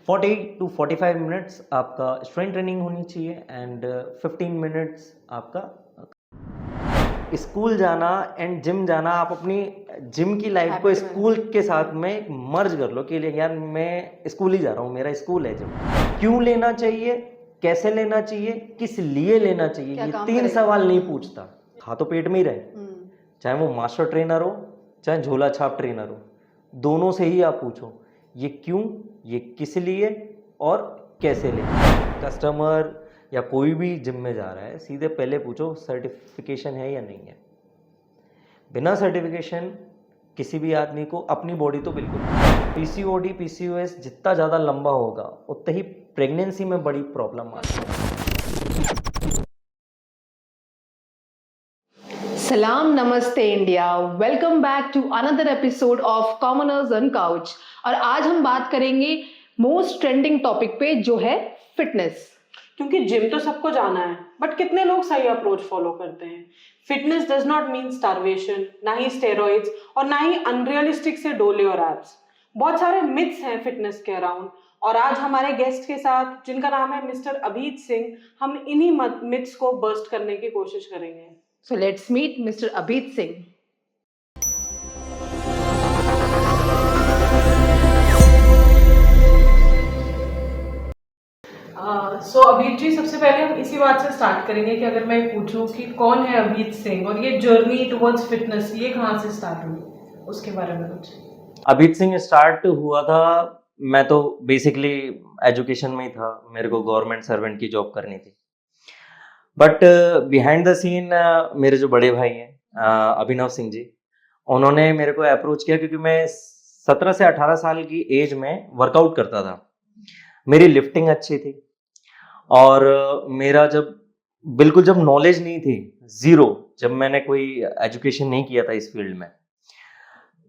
40 to 45 minutes आपका strength training होनी चाहिए एंड 15 मिनट्स आपका स्कूल जाना एंड जिम जाना। आप अपनी जिम की लाइफ को Habit में। स्कूल के साथ में मर्ज कर लो कि यार मैं स्कूल ही जा रहा हूँ, मेरा स्कूल है जिम। क्यों लेना चाहिए, कैसे लेना चाहिए, किस लिए लेना चाहिए, क्या ये काम 3 करेगा? सवाल नहीं पूछता। खा तो पेट में ही रहे, चाहे वो मास्टर ट्रेनर हो चाहे झोला छाप ट्रेनर हो, दोनों से ही आप पूछो ये क्यों, ये किस लिए और कैसे ले। कस्टमर या कोई भी जिम में जा रहा है, सीधे पहले पूछो सर्टिफिकेशन है या नहीं है। बिना सर्टिफिकेशन किसी भी आदमी को अपनी बॉडी तो बिल्कुल पीसीओडी पीसीओएस जितना ज़्यादा लंबा होगा उतना ही प्रेगनेंसी में बड़ी प्रॉब्लम आती है। सलाम नमस्ते India, welcome back to another episode of commoners on couch. और आज हम बात करेंगे मोस्ट ट्रेंडिंग टॉपिक पे जो है फिटनेस। क्योंकि जिम तो सबको जाना है, बट कितने लोग सही अप्रोच फॉलो करते हैं। Fitness does not mean starvation, ना ही स्टेरॉइड्स और ना ही अनरियलिस्टिक से डोले और एब्स। बहुत सारे मिथ्स हैं फिटनेस के अराउंड, और आज हमारे गेस्ट के साथ जिनका नाम है मिस्टर अभीत सिंह, हम इन्हीं मिथ्स को बस्ट करने की कोशिश करेंगे। So let's meet mister Abhit Singh. So Abhit ji, सबसे पहले हम इसी बात से स्टार्ट करेंगे कि अगर मैं पूछूं कि कौन है अभीत सिंह और ये जर्नी टुवर्ड्स फिटनेस ये कहाँ से स्टार्ट हुई, उसके बारे में कुछ। अभीत सिंह स्टार्ट हुआ था, मैं तो बेसिकली एजुकेशन में ही था, मेरे को गवर्नमेंट सर्वेंट की जॉब करनी थी। बट बिहाइंड द सीन मेरे जो बड़े भाई हैं अभिनव सिंह जी, उन्होंने मेरे को अप्रोच किया क्योंकि मैं 17 से 18 साल की एज में वर्कआउट करता था। मेरी लिफ्टिंग अच्छी थी और मेरा जब नॉलेज नहीं थी, जीरो, जब मैंने कोई एजुकेशन नहीं किया था इस फील्ड में,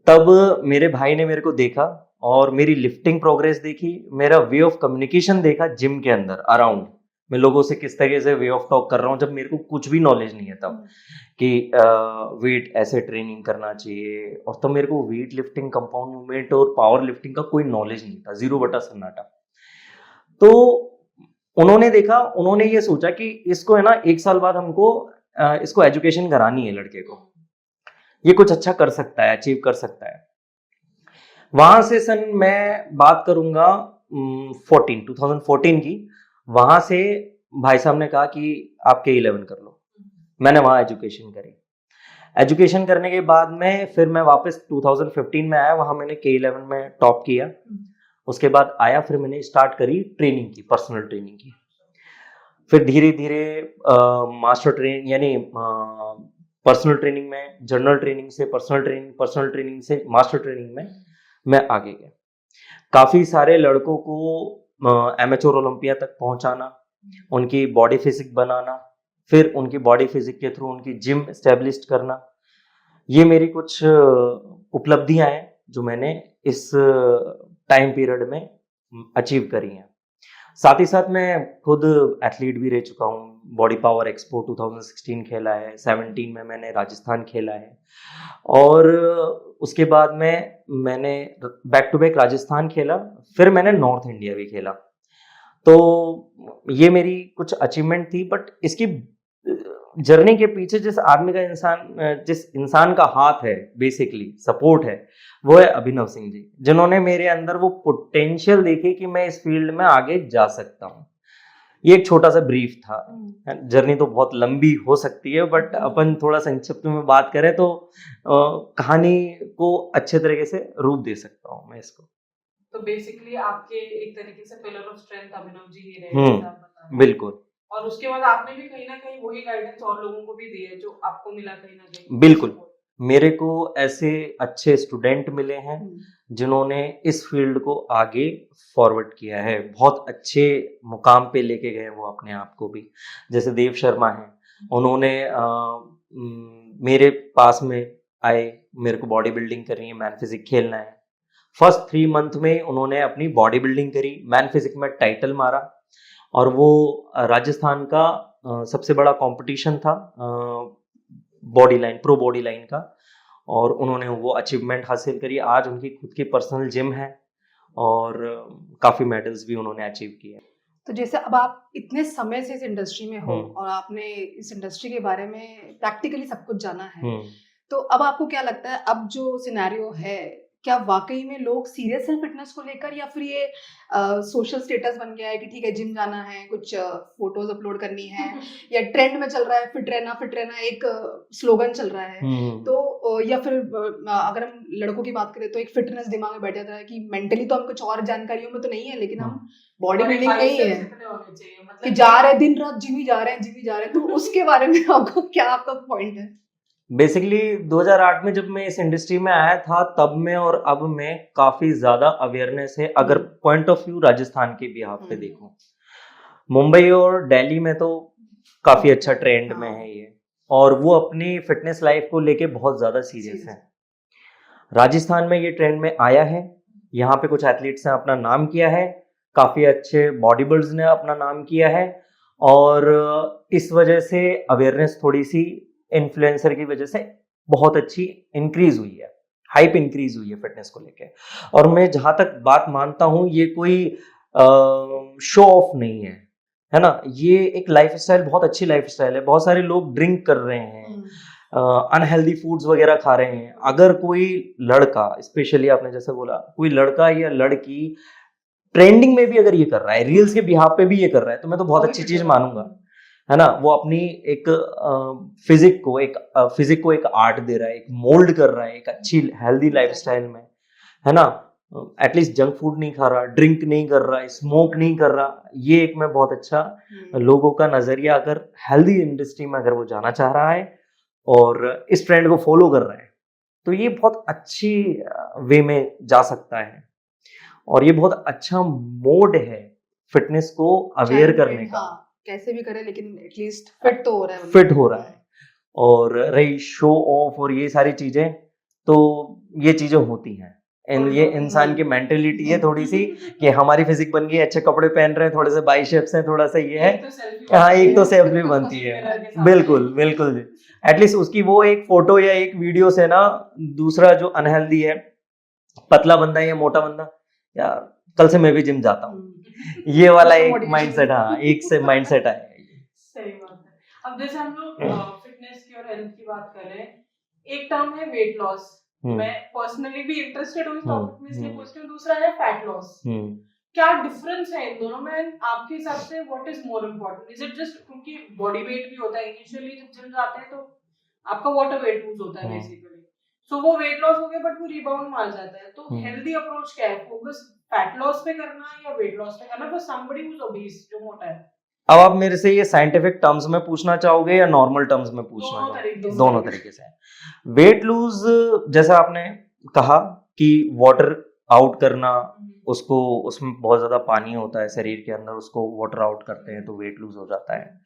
तब मेरे भाई ने मेरे को देखा और मेरी लिफ्टिंग प्रोग्रेस देखी, मेरा वे ऑफ कम्युनिकेशन देखा जिम के अंदर अराउंड, मैं लोगों से किस तरीके से वे ऑफ टॉक कर रहा हूँ, जब मेरे को कुछ भी नॉलेज नहीं है तब कि वेट ऐसे ट्रेनिंग करना चाहिए। और तब मेरे को वेट लिफ्टिंग, कंपाउंड मूवमेंट और पावर लिफ्टिंग का कोई नॉलेज नहीं था, 0/सन्नाटा। तो उन्होंने देखा, उन्होंने ये सोचा कि इसको है ना 1 साल बाद हमको इसको एजुकेशन करानी है, लड़के को ये कुछ अच्छा कर सकता है, अचीव कर सकता है। वहां से सन मैं बात करूंगा 2014 की, वहां से भाई साहब ने कहा कि आप K11 कर लो। मैंने वहां एजुकेशन करी। एजुकेशन करने के बाद में फिर मैं वापस 2015 में आया, वहां मैंने K11 में टॉप किया। उसके बाद आया, फिर मैंने स्टार्ट करी ट्रेनिंग की, पर्सनल ट्रेनिंग की। फिर धीरे धीरे मास्टर ट्रेनिंग यानी पर्सनल ट्रेनिंग में, जनरल ट्रेनिंग से पर्सनल ट्रेनिंग से मास्टर ट्रेनिंग में मैं आगे गया। काफी सारे लड़कों को एमेच्योर ओलंपिया तक पहुंचाना, उनकी बॉडी फिजिक बनाना, फिर उनकी बॉडी फिजिक के थ्रू उनकी जिम एस्टेब्लिश करना, ये मेरी कुछ उपलब्धियां हैं जो मैंने इस टाइम पीरियड में अचीव करी हैं। साथ ही साथ मैं खुद एथलीट भी रह चुका हूँ। बॉडी पावर एक्सपो 2016 खेला है, 17 में मैंने राजस्थान खेला है, और उसके बाद में मैंने बैक टू बैक राजस्थान खेला, फिर मैंने नॉर्थ इंडिया भी खेला। तो ये मेरी कुछ अचीवमेंट थी। बट इसकी जर्नी के पीछे जिस इंसान का हाथ है, बेसिकली सपोर्ट है, वो है अभिनव सिंह जी, जिन्होंने मेरे अंदर वो पोटेंशियल देखी कि मैं इस फील्ड में आगे जा सकता हूँ। ये एक छोटा सा ब्रीफ था। जर्नी तो बहुत लंबी हो सकती है, बट अपन थोड़ा संक्षिप्त में बात करें तो कहानी को अच्छे तरीके से रूप दे सकता हूँ मैं इसको। तो बेसिकली आपके एक तरीके से pillar of strength Abhinav ji ही रहे, जैसे आप बता रहे हैं। बिल्कुल। और उसके बाद आपने भी कहीं ना कहीं वही गाइडेंस और लोगों को भी दी है जो आपको मिला कहीं ना कहीं। बिल्कुल, मेरे को ऐसे अच्छे स्टूडेंट मिले हैं जिन्होंने इस फील्ड को आगे फॉरवर्ड किया है, बहुत अच्छे मुकाम पे लेके गए वो अपने आप को भी। जैसे देव शर्मा हैं, उन्होंने मेरे पास में आए, मेरे को बॉडी बिल्डिंग करनी है, मैन फिजिक खेलना है। फर्स्ट 3 मंथ में उन्होंने अपनी बॉडी बिल्डिंग करी, मैन फिजिक में टाइटल मारा, और वो राजस्थान का सबसे बड़ा कंपटीशन था body line, pro body line का, और उन्होंने वो अचीवमेंट हासिल करी। आज उनकी खुद की पर्सनल जिम है, और काफ़ी मेडल्स भी उन्होंने अचीव किए। तो जैसे अब आप इतने समय से इस इंडस्ट्री में हो हम्म। और आपने इस इंडस्ट्री के बारे में प्रैक्टिकली सब कुछ जाना है, हम्म। तो अब आपको क्या लगता है अब जो सिनेरियो है, क्या वाकई में लोग सीरियस हैं फिटनेस को लेकर, या फिर ये सोशल स्टेटस बन गया है कि ठीक है जिम जाना है, कुछ फोटोज अपलोड करनी है, या ट्रेंड में चल रहा है फिट रहना एक स्लोगन चल रहा है। तो या फिर अगर हम लड़कों की बात करें तो एक फिटनेस दिमाग में बैठ जाता है कि मेंटली तो हम कुछ और जानकारियों में तो नहीं है, लेकिन हम बॉडी बिल्डिंग में ही है कि जा रहे हैं, दिन रात जिम ही जा रहे हैं। तो उसके बारे में आपको क्या, आपका पॉइंट है? बेसिकली 2008 में जब मैं इस इंडस्ट्री में आया था, तब में और अब में काफ़ी ज़्यादा अवेयरनेस है। अगर पॉइंट ऑफ व्यू राजस्थान के बिहाफ पे देखूं, मुंबई और दिल्ली में तो काफ़ी अच्छा ट्रेंड में है ये, और वो अपनी फिटनेस लाइफ को लेके बहुत ज़्यादा सीरियस है। राजस्थान में ये ट्रेंड में आया है, यहाँ पे कुछ एथलीट्स ने अपना नाम किया है, काफ़ी अच्छे बॉडी बिल्डर्स ने अपना नाम किया है, और इस वजह से अवेयरनेस थोड़ी सी इन्फ्लुएंसर की वजह से बहुत अच्छी इंक्रीज हुई है, हाइप इंक्रीज हुई है फिटनेस को लेके। और मैं जहाँ तक बात मानता हूँ, ये कोई शो ऑफ नहीं है ना, ये एक लाइफस्टाइल, बहुत अच्छी लाइफस्टाइल है। बहुत सारे लोग ड्रिंक कर रहे हैं, अनहेल्दी फूड्स वगैरह खा रहे हैं। अगर कोई लड़का, स्पेशली आपने जैसे बोला, कोई लड़का या लड़की ट्रेंडिंग में भी अगर ये कर रहा है, रील्स के बिहाफ पे भी ये कर रहा है, तो मैं तो बहुत अच्छी चीज मानूंगा, है ना। वो अपनी एक फिजिक को एक आर्ट दे रहा है, एक मोल्ड कर रहा है एक अच्छी हेल्दी लाइफस्टाइल में, है ना। एटलीस्ट जंक फूड नहीं खा रहा, ड्रिंक नहीं कर रहा, स्मोक नहीं कर रहा। ये एक मैं बहुत अच्छा लोगों का नजरिया, अगर हेल्दी इंडस्ट्री में अगर वो जाना चाह रहा है और इस ट्रेंड को फॉलो कर रहा है, तो ये बहुत अच्छी वे में जा सकता है। और ये बहुत अच्छा मोड है फिटनेस को अवेयर करने का। कैसे भी करे, लेकिन एटलीस्ट फिट तो हो रहा है, फिट हो रहा है। और रही शो ऑफ और ये सारी चीजें, तो ये चीजें होती हैं, ये इंसान की मेंटेलिटी है थोड़ी सी, कि हमारी फिजिक बन गई, अच्छे कपड़े पहन रहे हैं, थोड़े से बाइसेप्स हैं, थोड़ा सा ये है, हाँ एक तो सेल्फी बनती है। बिल्कुल बिल्कुल जी। एटलीस्ट उसकी वो एक फोटो या एक वीडियो से ना, दूसरा जो अनहेल्दी है, पतला बंदा है या मोटा बंदा, यार कल से मैं भी जिम जाता हूँ, ये वाला एक माइंडसेट, हाँ एक से माइंडसेट आया है। सही बात है। अब जैसे हम लोग फिटनेस की और हेल्थ की बात कर रहे हैं, एक टर्म है वेट लॉस। मैं पर्सनली भी इंटरेस्टेड हूँ इस टॉपिक में, इसलिए पूछती हूँ। दूसरा है फैट लॉस। क्या डिफरेंस है इन दोनों में? आपके हिसाब से what is more important? Is it just क्योंकि बॉडी वेट भी होता है इनिशियली जब जिम जाते हैं, तो आपका वाटर वेट लूज होता है बेसिकली, सो वो वेट लॉस हो गया, बट वो रिबाउंड मार जाता है। तो हेल्दी अप्रोच क्या है? फोकस फैट लॉस पे करना है या वेट लॉस पे करना for somebody who is obese, जो मोटा है? अब आप मेरे से ये साइंटिफिक टर्म्स में पूछना चाहोगे या नॉर्मल टर्म्स में पूछना चाहोगे? दोनों तरीके से। वेट लूज, जैसा आपने कहा कि वाटर आउट करना, उसको, उसमें बहुत ज्यादा पानी होता है शरीर के अंदर, उसको वाटर आउट करते हैं तो वेट लूज हो जाता है।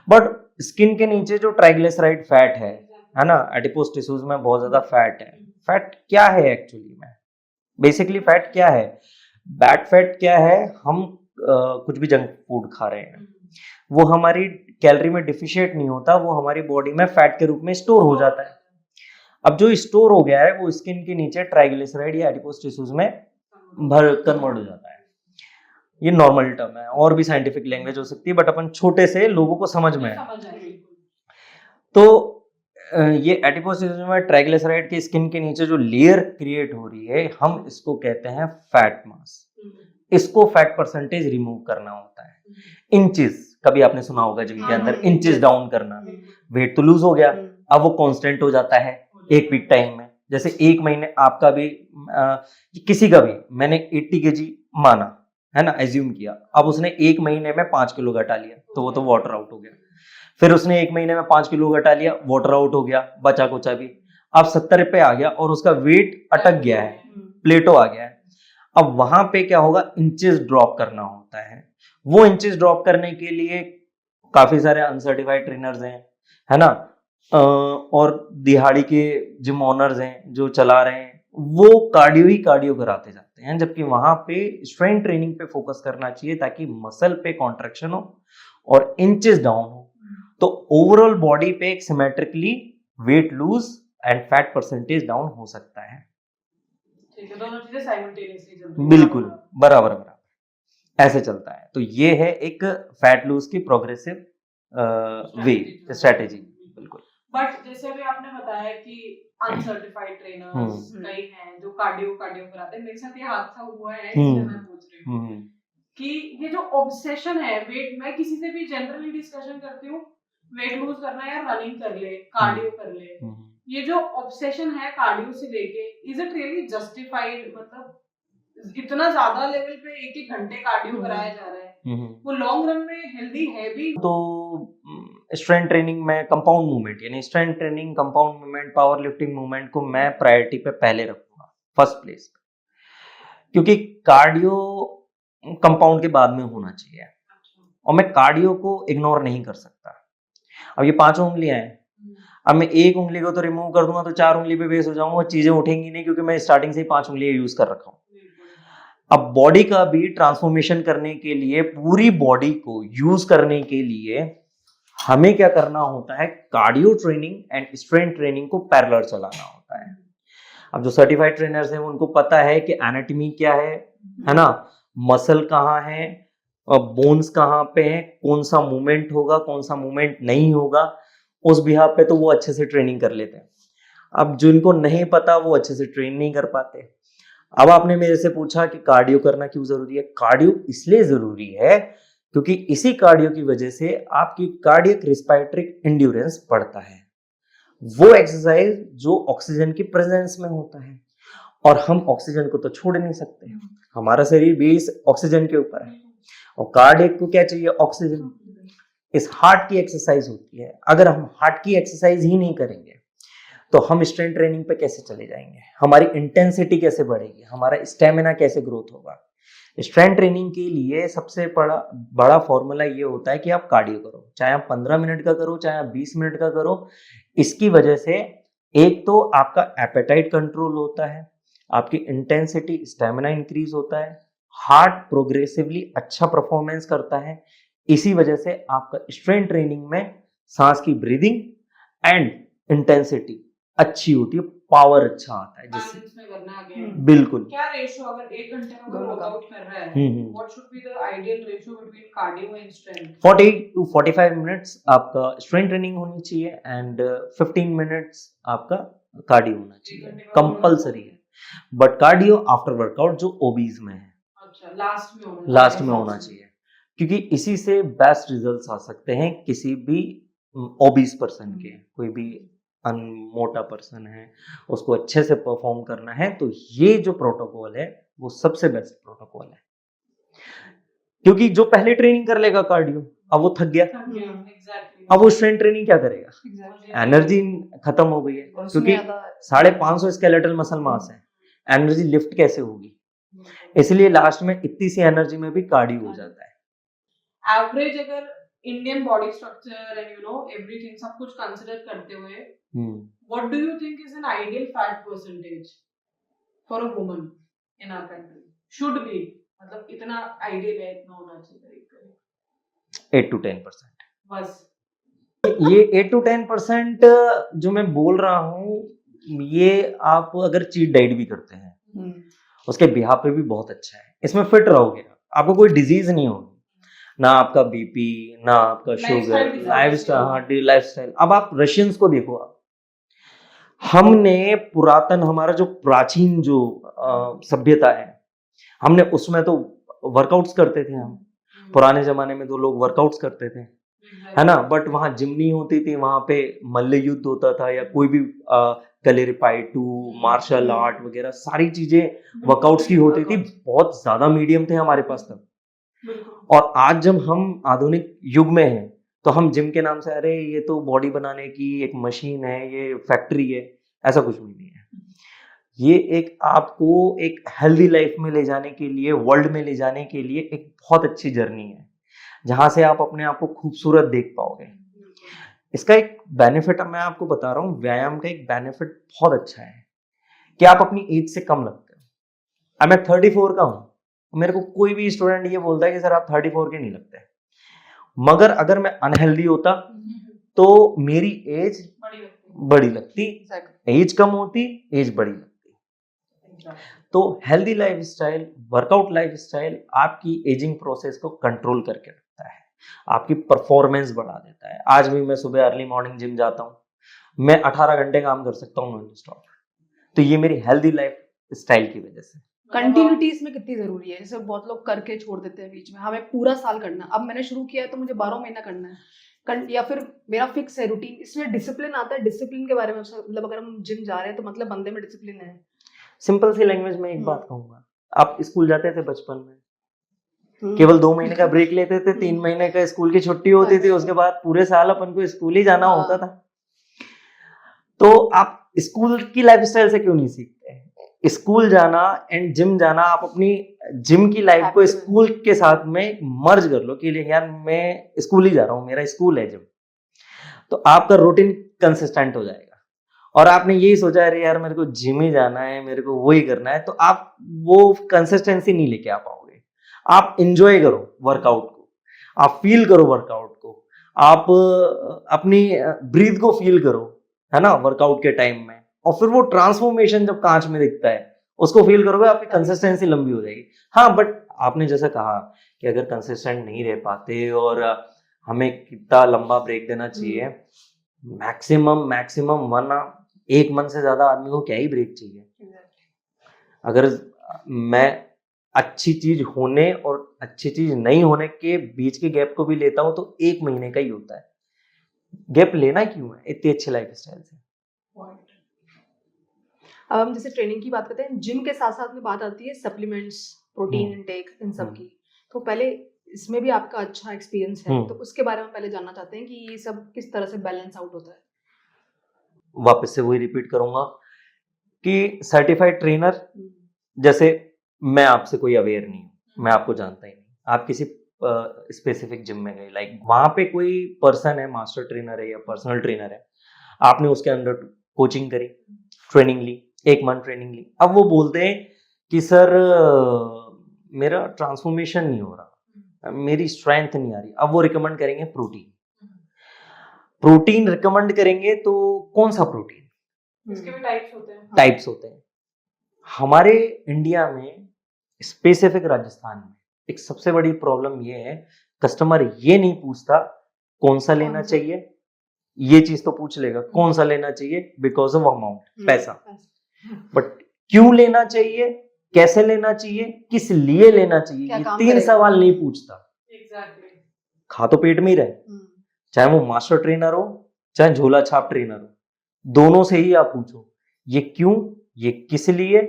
बट स्किन के नीचे जो ट्राइग्लिसराइड फैट है ना, एडिपोज टिश्यूज में बहुत ज्यादा फैट है। फैट क्या है एक्चुअली में? बेसिकली फैट क्या है? बैड फैट क्या है? हम कुछ भी जंक फूड खा रहे हैं, वो हमारी कैलोरी में डिफिशिएट नहीं होता, वो हमारी बॉडी में फैट के रूप में स्टोर हो जाता है। अब जो स्टोर हो गया है वो स्किन के नीचे ट्राइग्लिसराइड या एडिपोज टिश्यूज में कन्वर्ट हो जाता है। ये नॉर्मल टर्म है, और भी साइंटिफिक लैंग्वेज हो सकती है, बट अपन छोटे से लोगों को समझ में है। तो ये एडिपोज टिश्यूज में ट्राइग्लिसराइड की स्किन के नीचे जो लेयर क्रिएट हो रही है, हम इसको कहते हैं फैट मास। इसको फैट परसेंटेज रिमूव करना होता है। इंचेस, कभी आपने सुना होगा जिम के अंदर इंचेस डाउन करना। वेट तो लूज हो गया, अब वो कांस्टेंट हो जाता है एक वीक टाइम में। जैसे एक महीने आपका भी किसी का भी, मैंने 80 kg माना, है ना, एज्यूम किया, अब उसने एक महीने में 5 किलो घटा लिया, तो वो तो वाटर आउट हो गया। फिर उसने एक महीने में 5 किलो घटा लिया, वाटर आउट हो गया, बचा कुचा भी, अब 70 पे आ गया और उसका वेट अटक गया है, प्लेटो आ गया है। अब वहां पे क्या होगा? इंचेस ड्रॉप करना होता है। वो इंचेस ड्रॉप करने के लिए काफी सारे अनसर्टिफाइड ट्रेनर्स हैं, है ना, और दिहाड़ी के जिम ओनर्स हैं जो चला रहे हैं, वो कार्डियो ही कार्डियो कराते जाते हैं, जबकि वहां पे स्ट्रेंथ ट्रेनिंग पे फोकस करना चाहिए, ताकि मसल पे कॉन्ट्रैक्शन हो और इंचेस डाउन हो, तो ओवरऑल बॉडी पे एक symmetrically weight lose and fat percentage down हो सकता है। ठीक है, दोनों चीजें साइमल्टेनियसली चलती हैं। बिल्कुल बराबर बराबर ऐसे चलता है। तो ये है एक फैट लूज की प्रोग्रेसिव वे स्ट्रेटेजी। बिल्कुल। बट जैसे अभी आपने बताया कि अनसर्टिफाइड ट्रेनर्स कई हैं जो कार्डियो कराते हैं, मेरे साथ ये हादसा हुआ है इसलिए मैं पूछ रही हूँ कि ये जो ऑब्सेशन है वेट, मैं किसी से भी जनरली डिस्कशन करती हूँ वेट लूज करना है या रनिंग कर ले, कार्डियो कर ले, ये जो ऑब्सेशन है कार्डियो से लेके, इज इट रियली जस्टिफाइड? मतलब इतना ज्यादा लेवल पे एक एक घंटे कार्डियो कराया जा रहा है, वो लॉन्ग रन में हेल्दी है भी? तो स्ट्रेंथ ट्रेनिंग में कंपाउंड मूवमेंट यानी strength training, compound movement, power lifting movement को मैं प्रायोरिटी पे पहले रखूंगा, फर्स्ट प्लेस पे, क्योंकि कार्डियो कंपाउंड के बाद में होना चाहिए और मैं कार्डियो को इग्नोर नहीं कर सकता। अब ये 5 उंगलियां हैं, अब मैं एक उंगली को तो रिमूव कर दूंगा तो 4 उंगली पे बेस हो जाऊंगा, चीजें उठेंगी नहीं क्योंकि मैं स्टार्टिंग से ही 5 उंगलियां यूज कर रखा हूं। अब बॉडी का भी ट्रांसफॉर्मेशन करने के लिए, पूरी बॉडी को यूज करने के लिए हमें क्या करना होता है, cardio training and strength training को पैरेलल चलाना होता है। अब जो सर्टिफाइड ट्रेनर्स हैं उनको पता है कि एनाटॉमी क्या है ना, मसल कहाँ है, बोन्स कहाँ पे हैं, कौन सा मूवमेंट होगा, कौन सा मूवमेंट नहीं होगा, उस बिहाफ पे तो वो अच्छे से ट्रेनिंग कर लेते हैं। अब जिनको नहीं पता वो अच्छे से ट्रेन नहीं कर पाते। अब आपने मेरे से पूछा कि कार्डियो करना क्यों जरूरी है। कार्डियो इसलिए जरूरी है क्योंकि इसी कार्डियो की वजह से आपकी कार्डियक रिस्पायरेटरी एंड्योरेंस बढ़ता है, वो एक्सरसाइज जो ऑक्सीजन की प्रेजेंस में होता है, और हम ऑक्सीजन को तो छोड़ नहीं सकते, हमारा शरीर बेस ऑक्सीजन के ऊपर है और कार्डियक को क्या चाहिए, ऑक्सीजन। इस हार्ट की एक्सरसाइज होती है, अगर हम हार्ट की एक्सरसाइज ही नहीं करेंगे तो हम स्ट्रेंथ ट्रेनिंग पे कैसे चले जाएंगे, हमारी इंटेंसिटी कैसे बढ़ेगी, हमारा स्टेमिना कैसे ग्रोथ होगा। स्ट्रेंथ ट्रेनिंग के लिए सबसे बड़ा फॉर्मूला ये होता है कि आप कार्डियो करो, चाहे आप 15 मिनट का करो, चाहे आप 20 मिनट का करो। इसकी वजह से एक तो आपका एपेटाइट कंट्रोल होता है, आपकी इंटेंसिटी स्टेमिना इंक्रीज होता है, हार्ट प्रोग्रेसिवली अच्छा परफॉर्मेंस करता है। इसी वजह से आपका स्ट्रेंथ ट्रेनिंग में सांस की ब्रीदिंग एंड इंटेंसिटी अच्छी होती है, पावर अच्छा आता है जिससे बैलेंस में करना अगेन। बिल्कुल। क्या रेशियो, अगर 1 घंटे में कोई वर्कआउट कर रहा है, what should be the ideal ratio between cardio and strength? 40 to 45 minutes आपका स्ट्रेंथ ट्रेनिंग होनी चाहिए एंड 15 मिनट्स आपका कार्डियो होना चाहिए, कंपलसरी है। बट कार्डियो आफ्टर वर्कआउट जो ओबीज में है, अच्छा, लास्ट में होना चाहिए, क्योंकि इसी से बेस्ट रिजल्ट्स आ सकते हैं किसी भी ओबीज पर्सन के। कोई भी मोटा पर्सन है, उसको अच्छे से परफॉर्म करना है तो ये जो प्रोटोकॉल है वो सबसे बेस्ट प्रोटोकॉल है, क्योंकि जो पहले ट्रेनिंग कर लेगा कार्डियो, अब वो थक गया, अब वो स्ट्रेंथ ट्रेनिंग क्या करेगा, एनर्जी खत्म हो गई है, क्योंकि 550 स्केलेटल मसल मास है, एनर्जी लिफ्ट कैसे होगी, इसलिए लास्ट में इतनी सी एनर्जी में भी कार्डियो हो जाता है। एवरेज अगर Indian body structure and everything सब कुछ कंसीडर करते हुए, what do you think is an ideal fat percentage for a woman in our country? Should be, मतलब इतना आइडियल है, इतना होना चाहिए। 8 to 10% बस। ये 8 to 10% जो मैं बोल रहा हूँ, ये आप अगर चीट डाइट भी करते हैं उसके बिहाफ पे भी बहुत अच्छा है। इसमें फिट रहोगे, आपको कोई डिजीज नहीं होगी, ना आपका बीपी, ना आपका शुगर, लाइफस्टाइल। अब आप रशियंस को देखो, आप हमने पुरातन, हमारा जो प्राचीन जो सभ्यता है, हमने उसमें तो वर्कआउट्स करते थे। हम पुराने जमाने में तो लोग वर्कआउट्स करते थे, है ना, बट वहां जिम नहीं होती थी, वहां पे मल्ल युद्ध होता था या कोई भी कलेरिपाइटू, मार्शल आर्ट वगैरह सारी चीजें वर्कआउट्स की होती थी। बहुत ज्यादा मीडियम थे हमारे पास तब। और आज जब हम आधुनिक युग में हैं तो हम जिम के नाम से, अरे ये तो बॉडी बनाने की एक मशीन है, ये फैक्ट्री है, ऐसा कुछ भी नहीं है। ये एक आपको एक हेल्दी लाइफ में ले जाने के लिए, वर्ल्ड में ले जाने के लिए एक बहुत अच्छी जर्नी है, जहां से आप अपने आप को खूबसूरत देख पाओगे। इसका एक बेनिफिट मैं आपको बता रहा हूँ, व्यायाम का एक बेनिफिट बहुत अच्छा है कि आप अपनी एज से कम लगते हो। अब मैं 34 का हूँ, मेरे को कोई भी स्टूडेंट ये बोलता है कि सर आप 34 के नहीं लगते, मगर अगर मैं अनहेल्दी होता तो मेरी एज बड़ी लगती, एज कम होती, एज बड़ी लगती। तो हेल्दी लाइफस्टाइल, वर्कआउट लाइफस्टाइल आपकी एजिंग प्रोसेस को कंट्रोल करके रखता है, आपकी परफॉर्मेंस बढ़ा देता है। आज भी मैं सुबह अर्ली मॉर्निंग जिम जाता हूँ, मैं 18 घंटे काम कर सकता हूँ नॉन स्टॉप। तो ये मेरी हेल्दी लाइफ स्टाइल की वजह से। कंटिन्यूटी इसमें कितनी जरूरी है? जैसे बहुत लोग करके छोड़ देते हैं बीच में, हमें पूरा साल करना है, अब मैंने शुरू किया है तो मुझे 12 महीना करना है, या फिर मेरा फिक्स है रूटीन। इसमें डिसिप्लिन आता है, डिसिप्लिन के बारे में मतलब अगर हम जिम जा रहे हैं तो मतलब बंदे में डिसिप्लिन है। सिंपल सी लैंग्वेज में एक बात कहूंगा, आप स्कूल जाते थे बचपन में, हम्म। केवल 2 महीने का ब्रेक लेते थे, 3 महीने का स्कूल की छुट्टी होती थी, उसके बाद पूरे साल अपन को स्कूल ही जाना हाँ। होता था। तो आप स्कूल की लाइफस्टाइल से क्यों नहीं सीखते? स्कूल जाना एंड जिम जाना, आप अपनी जिम की लाइफ को Active है। स्कूल के साथ में मर्ज कर लो कि यार मैं स्कूल ही जा रहा हूँ, मेरा स्कूल है जिम। तो आपका रूटीन कंसिस्टेंट हो जाएगा। और आपने यही सोचा अरे यार मेरे को जिम ही जाना है, मेरे को वही करना है, तो आप वो कंसिस्टेंसी नहीं लेके आ पाओगे। आप इंजॉय करो वर्कआउट को, आप फील करो वर्कआउट को, आप अपनी ब्रीथ को फील करो, है ना, वर्कआउट के टाइम में। और फिर वो ट्रांसफॉर्मेशन जब कांच में दिखता है उसको फील करोगे, आपकी कंसिस्टेंसी लंबी हो जाएगी। हाँ, बट आपने जैसे कहा कि अगर कंसिस्टेंट नहीं रह पाते और हमें कितना लंबा ब्रेक देना चाहिए, मैक्सिमम 1 मंथ से ज्यादा आदमी को क्या ही ब्रेक चाहिए। अगर मैं अच्छी चीज होने और अच्छी चीज नहीं होने के बीच के गैप को भी लेता हूं तो 1 महीने का ही होता है। गैप लेना क्यों है इतनी अच्छी लाइफस्टाइल से? अब हम जैसे ट्रेनिंग की बात करते हैं, जिम के साथ साथ में बात आती है सप्लीमेंट्स, प्रोटीन इनटेक, इन सब की। तो पहले इसमें भी आपका अच्छा एक्सपीरियंस है, तो उसके बारे में पहले जानना चाहते हैं कि ये सब किस तरह से बैलेंस आउट होता है। वापस से वही रिपीट करूंगा कि सर्टिफाइड ट्रेनर, जैसे मैं आपसे कोई अवेयर नहीं हूँ, मैं आपको जानता ही नहीं, आप किसी स्पेसिफिक जिम में गए, लाइक वहां पे कोई पर्सन है, मास्टर ट्रेनर है या पर्सनल ट्रेनर है, आपने उसके अंडर कोचिंग करी, ट्रेनिंग ली, 1 मंथ ट्रेनिंग ली। अब वो बोलते हैं कि सर मेरा ट्रांसफॉर्मेशन नहीं हो रहा, मेरी स्ट्रेंथ नहीं आ रही। अब वो रिकमेंड करेंगे प्रोटीन रिकमेंड करेंगे, तो कौन सा प्रोटीन? इसके भी टाइप्स होते हैं। हमारे इंडिया में स्पेसिफिक राजस्थान में एक सबसे बड़ी प्रॉब्लम ये है, कस्टमर ये नहीं पूछता कौन सा लेना चाहिए, ये चीज तो पूछ लेगा कौन सा लेना चाहिए बिकॉज ऑफ अमाउंट, पैसा, बट क्यों लेना चाहिए, कैसे लेना चाहिए, किस लिए लेना चाहिए, ये 3 सवाल नहीं पूछता। खा तो पेट में ही रहे, चाहे वो मास्टर ट्रेनर हो चाहे झोला छाप ट्रेनर हो, दोनों से ही आप पूछो ये क्यों, ये किस लिए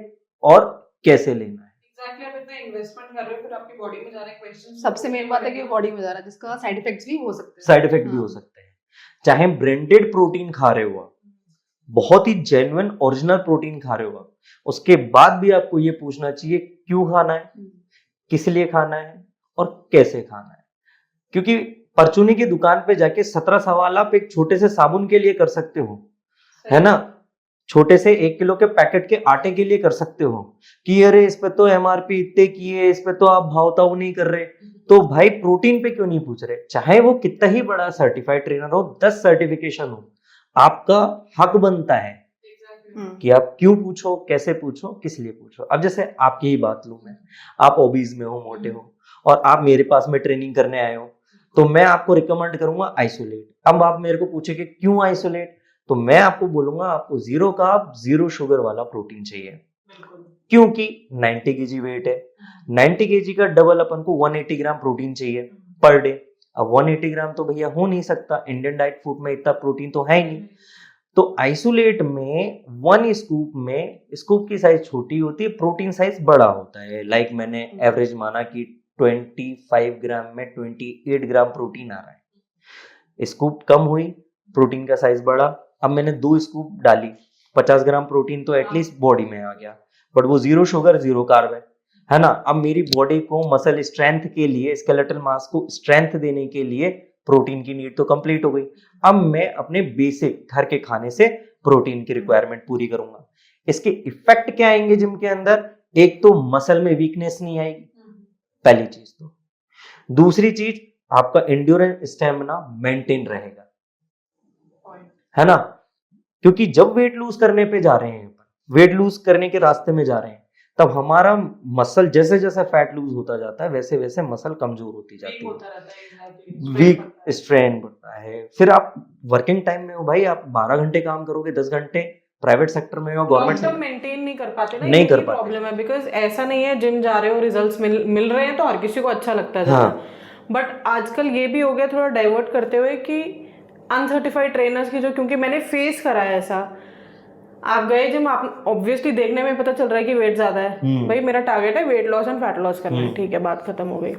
और कैसे लेना है। आप इतना इन्वेस्टमेंट कर रहे हो, फिर आपकी बॉडी में जा रहे क्वेश्चन। सबसे मेन बात है कि बॉडी में जा रहा है, जिसका साइड इफेक्ट्स भी हो सकते हैं। साइड इफेक्ट भी हो सकते हैं। चाहे ब्रांडेड प्रोटीन खा रहे हो, बहुत ही जेन्युइन ओरिजिनल प्रोटीन खा रहे हो, उसके बाद भी आपको ये पूछना चाहिए क्यों खाना है, किस लिए खाना है और कैसे खाना है। क्योंकि परचूनी की दुकान पे जाके 17 सवाल आप एक छोटे से साबुन के लिए कर सकते हो, है ना, छोटे से 1 किलो के पैकेट के आटे के लिए कर सकते हो कि अरे इस पे तो एमआरपी इतने की है, इस पे तो आप भाव नहीं कर रहे, तो भाई प्रोटीन पे क्यों नहीं पूछ रहे? चाहे वो कितना ही बड़ा सर्टिफाइड ट्रेनर हो, 10 सर्टिफिकेशन हो, आपका हक बनता है कि आप क्यों पूछो, कैसे पूछो, किस लिए पूछो। अब जैसे आपकी ही बात लूं मैं, आप ओबीज में हो, मोटे हो, और आप मेरे पास में ट्रेनिंग करने आए हो, तो मैं आपको रिकमेंड करूंगा आइसोलेट। अब आप मेरे को पूछे कि क्यों आइसोलेट, तो मैं आपको बोलूंगा आपको 0 कार्ब 0 शुगर वाला प्रोटीन चाहिए, क्योंकि 90 kg वेट है, 90 kg का डबल अपन को 180 ग्राम प्रोटीन चाहिए पर डे। अब 180 ग्राम तो भैया हो नहीं सकता, इंडियन डाइट फूड में इतना प्रोटीन तो है ही नहीं। तो आइसोलेट में 1 स्कूप में, स्कूप की साइज छोटी होती है, प्रोटीन साइज बड़ा होता है। लाइक मैंने एवरेज माना कि 25 ग्राम में 28 ग्राम प्रोटीन आ रहा है, स्कूप कम हुई, प्रोटीन का साइज बढ़ा। अब मैंने 2 स्कूप डाली, 50 ग्राम प्रोटीन तो एटलीस्ट बॉडी में आ गया, बट वो 0 शुगर 0 कार्ब है ना। अब मेरी बॉडी को मसल स्ट्रेंथ के लिए, स्केलेटल मास को स्ट्रेंथ देने के लिए प्रोटीन की नीड तो कंप्लीट हो गई। अब मैं अपने बेसिक घर के खाने से प्रोटीन की रिक्वायरमेंट पूरी करूंगा। इसके इफेक्ट क्या आएंगे जिम के अंदर? एक तो मसल में वीकनेस नहीं आएगी, पहली चीज। तो दूसरी चीज, आपका एंड्योरेंस स्टेमिना मेंटेन रहेगा, है ना। क्योंकि जब वेट लूज करने पे जा रहे हैं, वेट लूज करने के रास्ते में जा रहे हैं, तब हमारा मसल जैसे जैसे फैट लूज होता जाता है वैसे वैसे मसल कमजोर होती जाती है, वीक स्ट्रेन बढ़ता है। फिर आप वर्किंग टाइम में हो भाई, आप 12 घंटे काम करोगे, 10 घंटे प्राइवेट सेक्टर में हो, government long term sector maintain नहीं कर पाते ना, नहीं कर यही पाते। प्रॉब्लम है। बिकॉज ऐसा नहीं है जिम जा रहे हो रिजल्ट्स मिल रहे हैं तो हर किसी को अच्छा लगता है जाना, हाँ बट आजकल ये भी हो गया थोड़ा डाइवर्ट करते हुए कि अनसर्टिफाइड ट्रेनर्स की जो, क्योंकि मैंने फेस करा है ऐसा, आप गए जिम, आप ऑब्वियसली देखने में पता चल रहा है कि वेट ज्यादा है, भाई मेरा टारगेट है weight loss and fat loss करना है, ठीक है बात खत्म हो गई।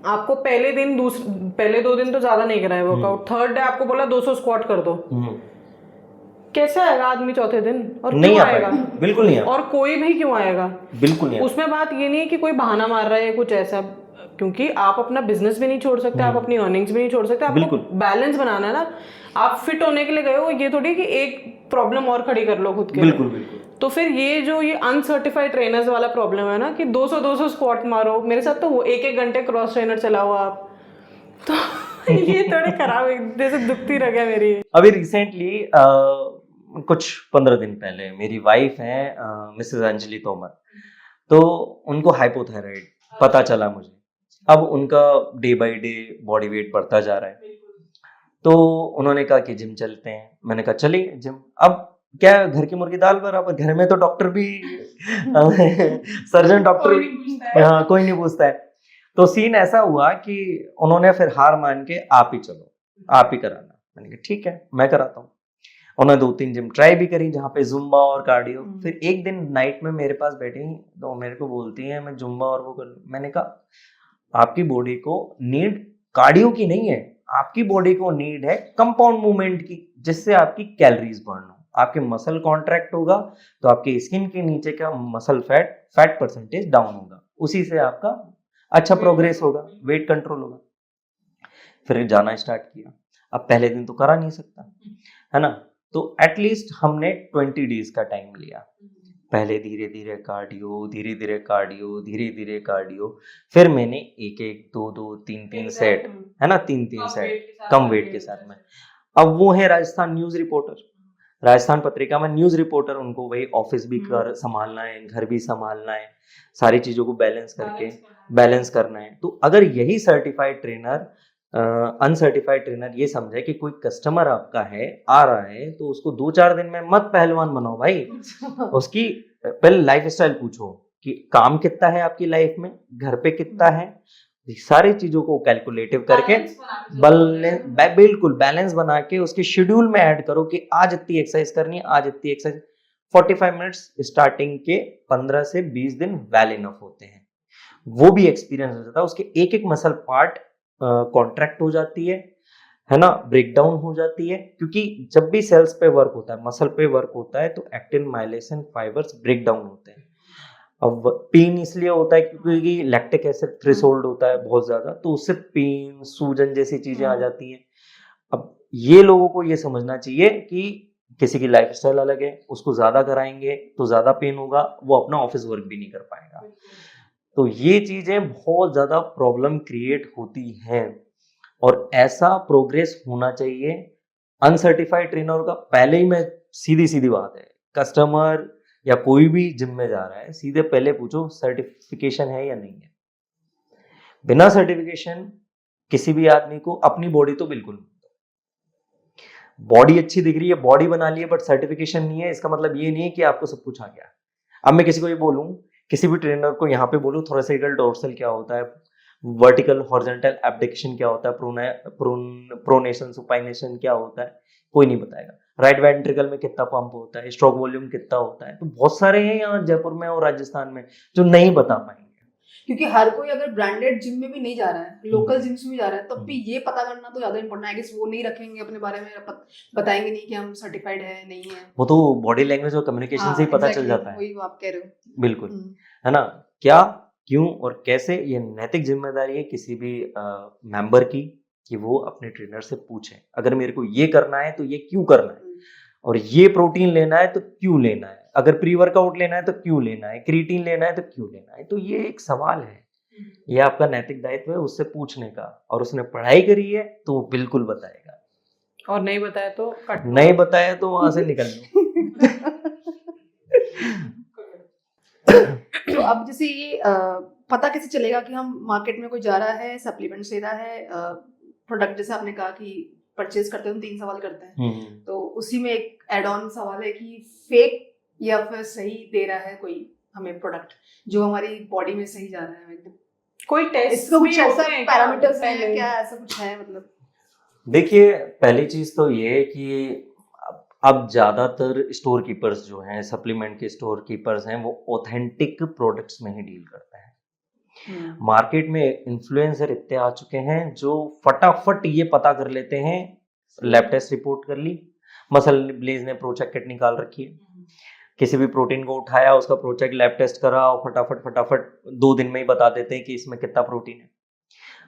आपको पहले 2 दिन तो ज्यादा नहीं कराया वर्कआउट, थर्ड डे आपको बोला 200 स्क्वाट कर दो, कैसे आएगा आदमी चौथे दिन? और नहीं क्यों आ आएगा? पाएगा, बिल्कुल नहीं आ और कोई भी क्यों आएगा? बिल्कुल नहीं आ उसमें बात ये नहीं है कि कोई बहाना मार रहा है कुछ ऐसा, क्योंकि आप अपना बिजनेस भी नहीं छोड़ सकते, आप अपनी अर्निंग्स भी नहीं छोड़ सकते, आपको बिल्कुल। बैलेंस बनाना है ना। आप फिट होने के लिए गए हो, ये थोड़ी कि एक प्रॉब्लम और खड़ी कर लो खुद के लिए। बिल्कुल बिल्कुल। तो फिर ये अनसर्टिफाइड ट्रेनर्स वाला प्रॉब्लम है ना कि 200 स्क्वाट मारो, मेरे साथ तो वो 1 घंटे क्रॉस ट्रेनर चलाओ आप, तो ये थोड़ी खराब है, जैसे दुखती रह गया मेरी। अभी रिसेंटली कुछ 15 दिन पहले मेरी वाइफ है मिसेस अंजलि तोमर, तो उनको हाइपोथायराइड पता चला मुझे। अब उनका day by day body weight बढ़ता जा रहा है, तो उन्होंने कहा कि जिम चलते हैं। मैंने कहा चलिए जिम। अब क्या है, घर की मुर्गी दाल बराबर, घर में तो डॉक्टर भी सर्जन डॉक्टर हाँ कोई नहीं पूछता है। तो सीन ऐसा हुआ कि उन्होंने फिर हार मान के आप ही चलो, आप ही कराना। मैंने कहा ठीक है मैं कराता हूँ। उन्होंने 2-3 जिम ट्राई भी करी जहाँ पे जुम्बा और कार्डियो। फिर एक दिन नाइट में मेरे पास बैठी तो मेरे को बोलती है मैं जुम्बा और वो कर लूं। मैंने कहा आपकी बॉडी को नीड कार्डियो की नहीं है, आपकी बॉडी को नीड है कंपाउंड मूवमेंट की, जिससे आपकी कैलोरीज बर्न हो, आपके मसल कॉन्ट्रैक्ट होगा तो आपके स्किन के नीचे का मसल फैट परसेंटेज डाउन होगा, उसी से आपका अच्छा प्रोग्रेस होगा, वेट कंट्रोल होगा। फिर जाना स्टार्ट किया। अब पहले दिन तो करा नहीं सकता है ना, तो एटलीस्ट हमने 20 डेज का टाइम लिया। पहले धीरे धीरे कार्डियो, धीरे धीरे कार्डियो, धीरे धीरे कार्डियो, फिर मैंने 1-1, 2-2, 3-3 सेट, है ना, 3-3 सेट कम वेट के साथ में। अब वो है राजस्थान न्यूज रिपोर्टर, राजस्थान पत्रिका में न्यूज रिपोर्टर, उनको वही ऑफिस भी कर संभालना है, घर भी संभालना है, सारी चीजों को बैलेंस करना है। तो अगर यही सर्टिफाइड ट्रेनर अनसर्टिफाइड ट्रेनर ये समझे कि कोई कस्टमर आपका है आ रहा है तो उसको 2-4 दिन में मत पहलवान बनाओ भाई, उसकी पहले लाइफ स्टाइल पूछो कि काम कितना है आपकी लाइफ में, घर पे कितना है, सारी चीजों को कैलकुलेटिव करके बिल्कुल बैलेंस बना के उसके शेड्यूल में ऐड करो कि आज इतनी एक्सरसाइज करनी है, आज इतनी एक्सरसाइज। 45 मिनट्स स्टार्टिंग के 15 से 20 दिन वेल इनफ होते हैं, वो भी एक्सपीरियंस हो जाता है, उसके एक एक मसल पार्ट कॉन्ट्रैक्ट हो जाती है ना, ब्रेक डाउन हो जाती है, क्योंकि जब भी सेल्स पे वर्क होता है, मसल पे वर्क होता है तो एक्टिन माइलेशन फाइबर्स ब्रेक डाउन होते हैं। अब पेन इसलिए होता है क्योंकि लैक्टिक एसिड थ्रेशोल्ड होता है बहुत ज्यादा, तो उससे पेन सूजन जैसी चीजें आ जाती हैं। अब ये लोगों को ये समझना चाहिए कि किसी की लाइफस्टाइल अलग है, उसको ज्यादा कराएंगे तो ज्यादा पेन होगा, वो अपना ऑफिस वर्क भी नहीं कर पाएगा। तो ये चीजें बहुत ज्यादा प्रॉब्लम क्रिएट होती हैं और ऐसा प्रोग्रेस होना चाहिए। अनसर्टिफाइड ट्रेनर का पहले ही, मैं सीधी बात है, कस्टमर या कोई भी जिम में जा रहा है सीधे पहले पूछो सर्टिफिकेशन है या नहीं है। बिना सर्टिफिकेशन किसी भी आदमी को अपनी बॉडी तो बिल्कुल, बॉडी अच्छी दिख रही है, बॉडी बना ली है, बट सर्टिफिकेशन नहीं है, इसका मतलब ये नहीं है कि आपको सब कुछ आ गया। अब मैं किसी को ये बोलूं, किसी भी ट्रेनर को यहाँ पे बोलूं थोरेसिकल डोर्सल क्या होता है, वर्टिकल हॉरिजॉन्टल एब्डिक्शन क्या होता है, प्रोनेशन सुपाइनेशन क्या होता है, कोई नहीं बताएगा। राइट वेंट्रिकल में कितना पंप होता है, स्ट्रोक वॉल्यूम कितना होता है, तो बहुत सारे हैं यहाँ जयपुर में और राजस्थान में जो नहीं बता पाएंगे। क्योंकि हर कोई अगर ब्रांडेड जिम में भी नहीं जा रहा है, लोकल जिम्स में जा रहा है, तब भी ये पता करना तो ज्यादा इंपॉर्टेंट है कि वो नहीं रखेंगे अपने बारे में, बताएंगे नहीं कि हम सर्टिफाइड है नहीं है। वो तो बॉडी लैंग्वेज और कम्युनिकेशन से ही पता चल जाता है। वही आप कह रहे हो, बिल्कुल, है ना। क्या, क्यों और कैसे, ये नैतिक जिम्मेदारी है किसी भी मेंबर की कि वो अपने ट्रेनर से पूछे, अगर मेरे को ये करना है तो ये क्यों करना है, और ये प्रोटीन लेना है तो क्यों लेना है, अगर प्री वर्कआउट लेना है तो क्यों लेना है, क्रिएटिन लेना है तो क्यों लेना है। तो ये एक सवाल है, ये आपका नैतिक दायित्व है उससे पूछने का, और उसने पढ़ाई करी है तो वो बिल्कुल बताएगा, और नहीं बताया तो नहीं बताया तो वहां से निकल लो। तो अब जैसे ये पता कैसे चलेगा कि हम मार्केट में कोई जा रहा है, सप्लीमेंट्स ले रहा है, प्रोडक्ट जैसे आपने कहा कि परचेज करते हैं, हम 3 सवाल करते हैं, तो उसी में एक एड ऑन सवाल है कि फेक या फिर सही दे रहा है कोई हमें प्रोडक्ट जो हमारी बॉडी में सही जा रहा है एकदम। कोई टेस्ट इसका कुछ ऐसा है पैरामीटर्स है क्या, ऐसा कुछ है मतलब? देखिए, पहली चीज तो ये है कि अब ज्यादातर स्टोर कीपर्स जो हैं, सप्लीमेंट के स्टोर कीपर्स हैं, वो ऑथेंटिक प्रोडक्ट्स में ही डील करते हैं। मार्केट में इन्फ्लुएंसर इतने आ चुके हैं जो फटाफट ये पता कर लेते हैं, लैब टेस्ट रिपोर्ट कर ली, मसल ब्लेज ने प्रोचेक किट निकाल रखी है, किसी भी प्रोटीन को उठाया, उसका प्रोचेक लैब टेस्ट करा और फटाफट 2 दिन में ही बता देते हैं कि इसमें कितना प्रोटीन है।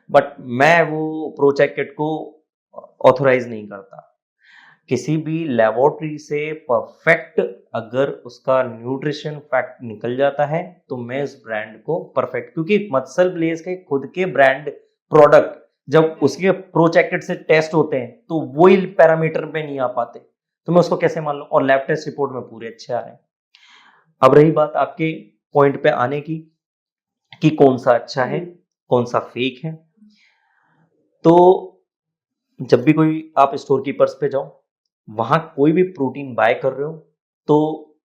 बट मैं वो प्रोचेक किट को ऑथोराइज नहीं करता। किसी भी लेबोरेटरी से परफेक्ट अगर उसका न्यूट्रिशन फैक्ट निकल जाता है तो मैं उस ब्रांड को परफेक्ट, क्योंकि मसल ब्लेज के खुद के ब्रांड प्रोडक्ट जब उसके प्रोचेक किट से टेस्ट होते हैं तो वही पैरामीटर पे नहीं आ पाते, तो मैं उसको कैसे मान लूं? और लैब टेस्ट रिपोर्ट में पूरे अच्छे आ रहे हैं। अब रही बात आपके पॉइंट पे आने की कि कौन सा अच्छा है, कौन सा फेक है, तो जब भी कोई आप स्टोर कीपर्स पे जाओ, वहां कोई भी प्रोटीन बाय कर रहे हो, तो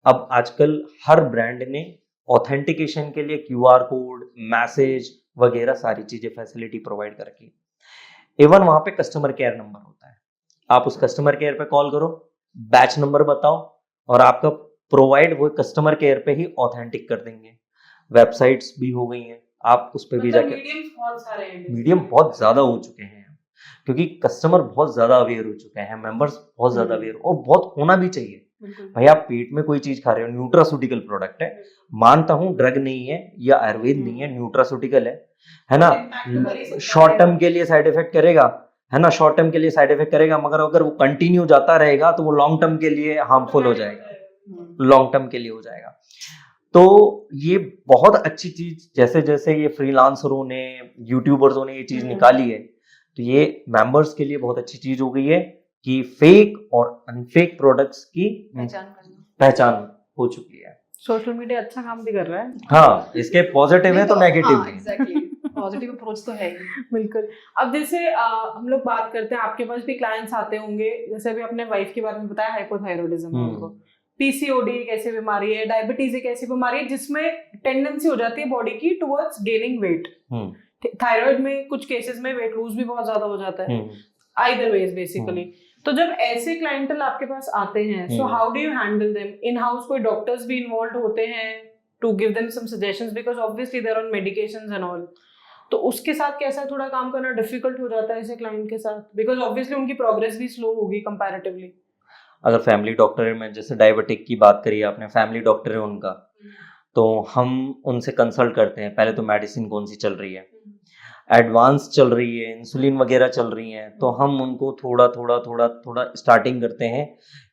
अब आजकल हर ब्रांड ने ऑथेंटिकेशन के लिए QR कोड, मैसेज वगैरह सारी चीजें फैसिलिटी प्रोवाइड कर रखी है। इवन वहां पे कस्टमर केयर नंबर होता है, आप उस कस्टमर केयर पे कॉल करो, बैच नंबर बताओ और आपका प्रोवाइड वो कस्टमर केयर पे ही ऑथेंटिक कर देंगे। वेबसाइट्स भी हो गई हैं, आप उस पे भी जाके, मीडियम बहुत ज्यादा हो चुके हैं क्योंकि कस्टमर बहुत ज्यादा अवेयर हो चुके हैं, मेंबर्स बहुत ज्यादा अवेयर, और बहुत होना भी चाहिए। भाई आप पेट में कोई चीज खा रहे हो, न्यूट्रास्यूटिकल प्रोडक्ट है, मानता हूं ड्रग नहीं है या आयुर्वेद नहीं है, न्यूट्रास्यूटिकल है ना, शॉर्ट टर्म के लिए साइड इफेक्ट करेगा, है ना, शॉर्ट टर्म के लिए साइड इफेक्ट करेगा, मगर अगर वो कंटिन्यू जाता रहेगा तो वो लॉन्ग टर्म के लिए हार्मफुल हो जाएगा, लॉन्ग टर्म के लिए हो जाएगा। तो ये बहुत अच्छी चीज, जैसे जैसे ये फ्रीलांसरों ने, यूट्यूबर्सों ने ये चीज निकाली है, तो ये मेंबर्स के लिए बहुत अच्छी चीज हो गई है कि फेक और अनफेक प्रोडक्ट्स की पहचान हो चुकी है। सोशल मीडिया अच्छा काम भी कर रहा है। हाँ, इसके पॉजिटिव है तो नेगेटिव भी। एग्जैक्टली, पॉजिटिव अप्रोच तो है ही। बिल्कुल। अब जैसे हम लोग बात करते हैं, आपके पास भी क्लाइंट्स आते होंगे, जैसे अभी अपने वाइफ के बारे में बताया, हाइपोथायरॉयडिज्म है उनको, PCOD एक ऐसी बीमारी है, डायबिटीज एक ऐसी बीमारी है जिसमें टेंडेंसी हो जाती है बॉडी की टुवर्ड्स गेनिंग वेट। थायराइड में कुछ केसेस में वेट लूज भी बहुत ज्यादा हो जाता है, आइदर वेज बेसिकली। तो जब ऐसे क्लाइंटल आपके पास आते हैं, so how do you handle them? In house कोई डॉक्टर्स भी इन्वॉल्व होते हैं to give them some suggestions, because obviously they are on medications and all, तो उसके साथ कैसा थोड़ा काम करना डिफिकल्ट हो जाता है ऐसे क्लाइंट के साथ, बिकॉज ऑब्वियसली उनकी प्रोग्रेस भी स्लो होगी कंपैरेटिवली। अगर फैमिली डॉक्टर है, मैं जैसे डायबिटिक की बात करी आपने, फैमिली डॉक्टर है उनका, तो हम उनसे कंसल्ट करते हैं पहले तो मेडिसिन कौन सी चल रही है, एडवांस चल रही है, इंसुलिन वगैरह चल रही है, तो हम उनको थोड़ा स्टार्टिंग करते हैं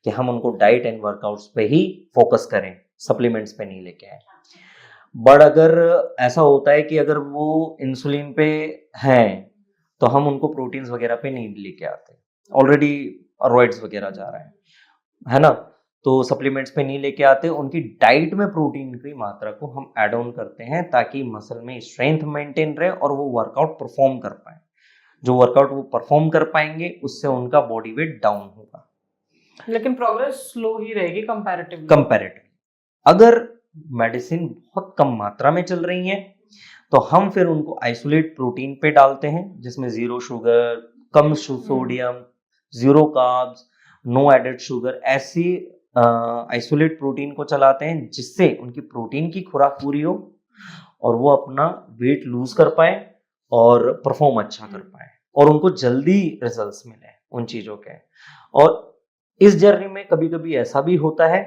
कि हम उनको डाइट एंड वर्कआउट्स पे ही फोकस करें, सप्लीमेंट्स पे नहीं लेके आए। बट अगर ऐसा होता है कि अगर वो इंसुलिन पे हैं तो हम उनको प्रोटीन्स वगैरह पे नहीं लेके आते, ऑलरेडी रोइड्स वगैरह जा रहा है ना, तो सप्लीमेंट्स पे नहीं लेके आते, उनकी डाइट में प्रोटीन की मात्रा को हम ऐड ऑन करते हैं ताकि मसल में स्ट्रेंथ मेंटेन रहे और वो वर्कआउट परफॉर्म कर पाए। जो वर्कआउट वो परफॉर्म कर पाएंगे उससे उनका बॉडी वेट डाउन होगा, लेकिन प्रोग्रेस स्लो ही रहेगी कंपैरेटिवली। अगर मेडिसिन बहुत कम मात्रा में चल रही है तो हम फिर उनको आइसोलेट प्रोटीन पे डालते हैं जिसमें 0 शुगर, कम sodium, 0 carbs, no added sugar, ऐसी आइसोलेट प्रोटीन को चलाते हैं जिससे उनकी प्रोटीन की खुराक पूरी हो और वो अपना वेट लूज कर पाए और परफॉर्म अच्छा कर पाए और उनको जल्दी रिजल्ट्स मिले उन चीजों के। और इस जर्नी में कभी कभी ऐसा भी होता है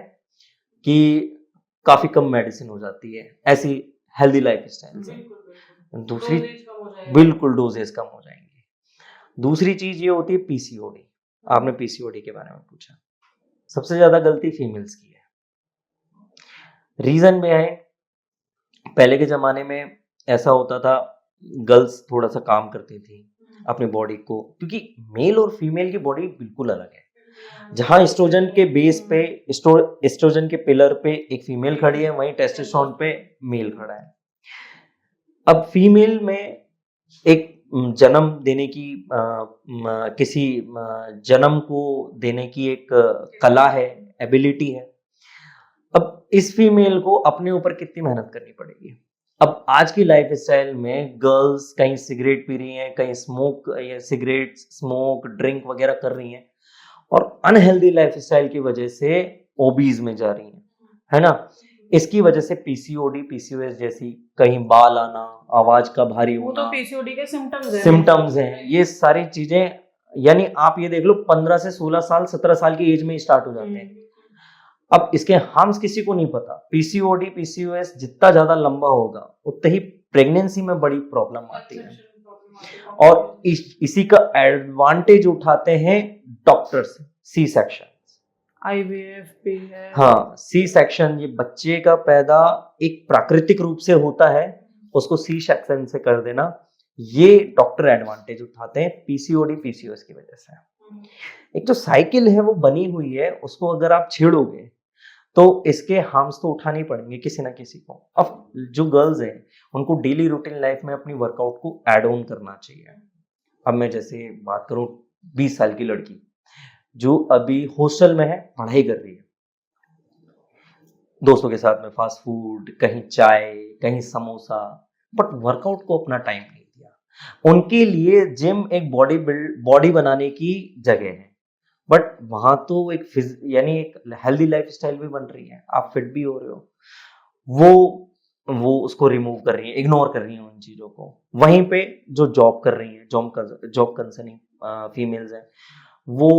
कि काफी कम मेडिसिन हो जाती है ऐसी हेल्दी लाइफस्टाइल से, दूसरी बिल्कुल डोजेस कम हो जाएंगे। दूसरी चीज ये होती है PCOD। आपने PCOD के बारे में पूछा, सबसे ज्यादा गलती फीमेल्स की है। रीजन में है, पहले के जमाने में ऐसा होता था, गर्ल्स थोड़ा सा काम करती थी अपनी बॉडी को, क्योंकि मेल और फीमेल की बॉडी बिल्कुल अलग है। जहां एस्ट्रोजन के बेस पे एस्ट्रोजन के पिलर पे एक फीमेल खड़ी है, वहीं टेस्टोस्टेरोन पे मेल खड़ा है। अब फीमेल में एक जन्म देने की किसी जन्म को देने की एक कला है, एबिलिटी है। अब इस फीमेल को अपने ऊपर कितनी मेहनत करनी पड़ेगी। अब आज की लाइफ स्टाइल में गर्ल्स कहीं सिगरेट पी रही हैं, कहीं सिगरेट स्मोक ड्रिंक वगैरह कर रही हैं और अनहेल्दी लाइफ स्टाइल की वजह से ओबीज में जा रही हैं, है ना। इसकी वजह से पीसीओडी पीसीओएस जैसी, कहीं बाल आना, आवाज का भारी वो तो होना, पीसीओडी के सिम्टम्स हैं। ये सारी चीजें, यानी आप ये देख लो 15 से 16 साल 17 साल की एज में स्टार्ट हो जाते हैं। अब इसके हार्म्स किसी को नहीं पता। पीसीओडी पीसीओएस जितना ज्यादा लंबा होगा उतनी ही प्रेगनेंसी में बड़ी प्रॉब्लम आती है, और इसी का एडवांटेज उठाते हैं डॉक्टर्स। सी सेक्शन, आईवीएफ भी है। हाँ, सी सेक्शन, ये बच्चे का पैदा एक प्राकृतिक रूप से होता है, उसको सी सेक्शन से कर देना, ये डॉक्टर एडवांटेज उठाते हैं पीसीओडी पीसीओएस की वजह से। एक जो साइकिल है वो बनी हुई है, उसको अगर आप छेड़ोगे तो इसके हार्म्स तो उठाने ही पड़ेंगे किसी ना किसी को। अब जो गर्ल्स हैं उनको डेली रूटीन लाइफ में अपनी वर्कआउट को ऐड ऑन करना चाहिए। अब मैं जैसे बात करूं 20 साल की लड़की जो अभी हॉस्टल में है, पढ़ाई कर रही है, दोस्तों के साथ में फास्ट फूड, कहीं चाय, कहीं समोसा, बट वर्कआउट को अपना टाइम नहीं दिया। उनके लिए जिम एक बॉडी बनाने की जगह है, बट वहां तो एक यानी एक हेल्दी लाइफ स्टाइल भी बन रही है, आप फिट भी हो रहे हो, वो उसको रिमूव कर रही है, इग्नोर कर रही है उन चीजों को। वहीं पे जो जॉब कर रही है, जॉब कंसर्निंग फीमेल्स हैं, वो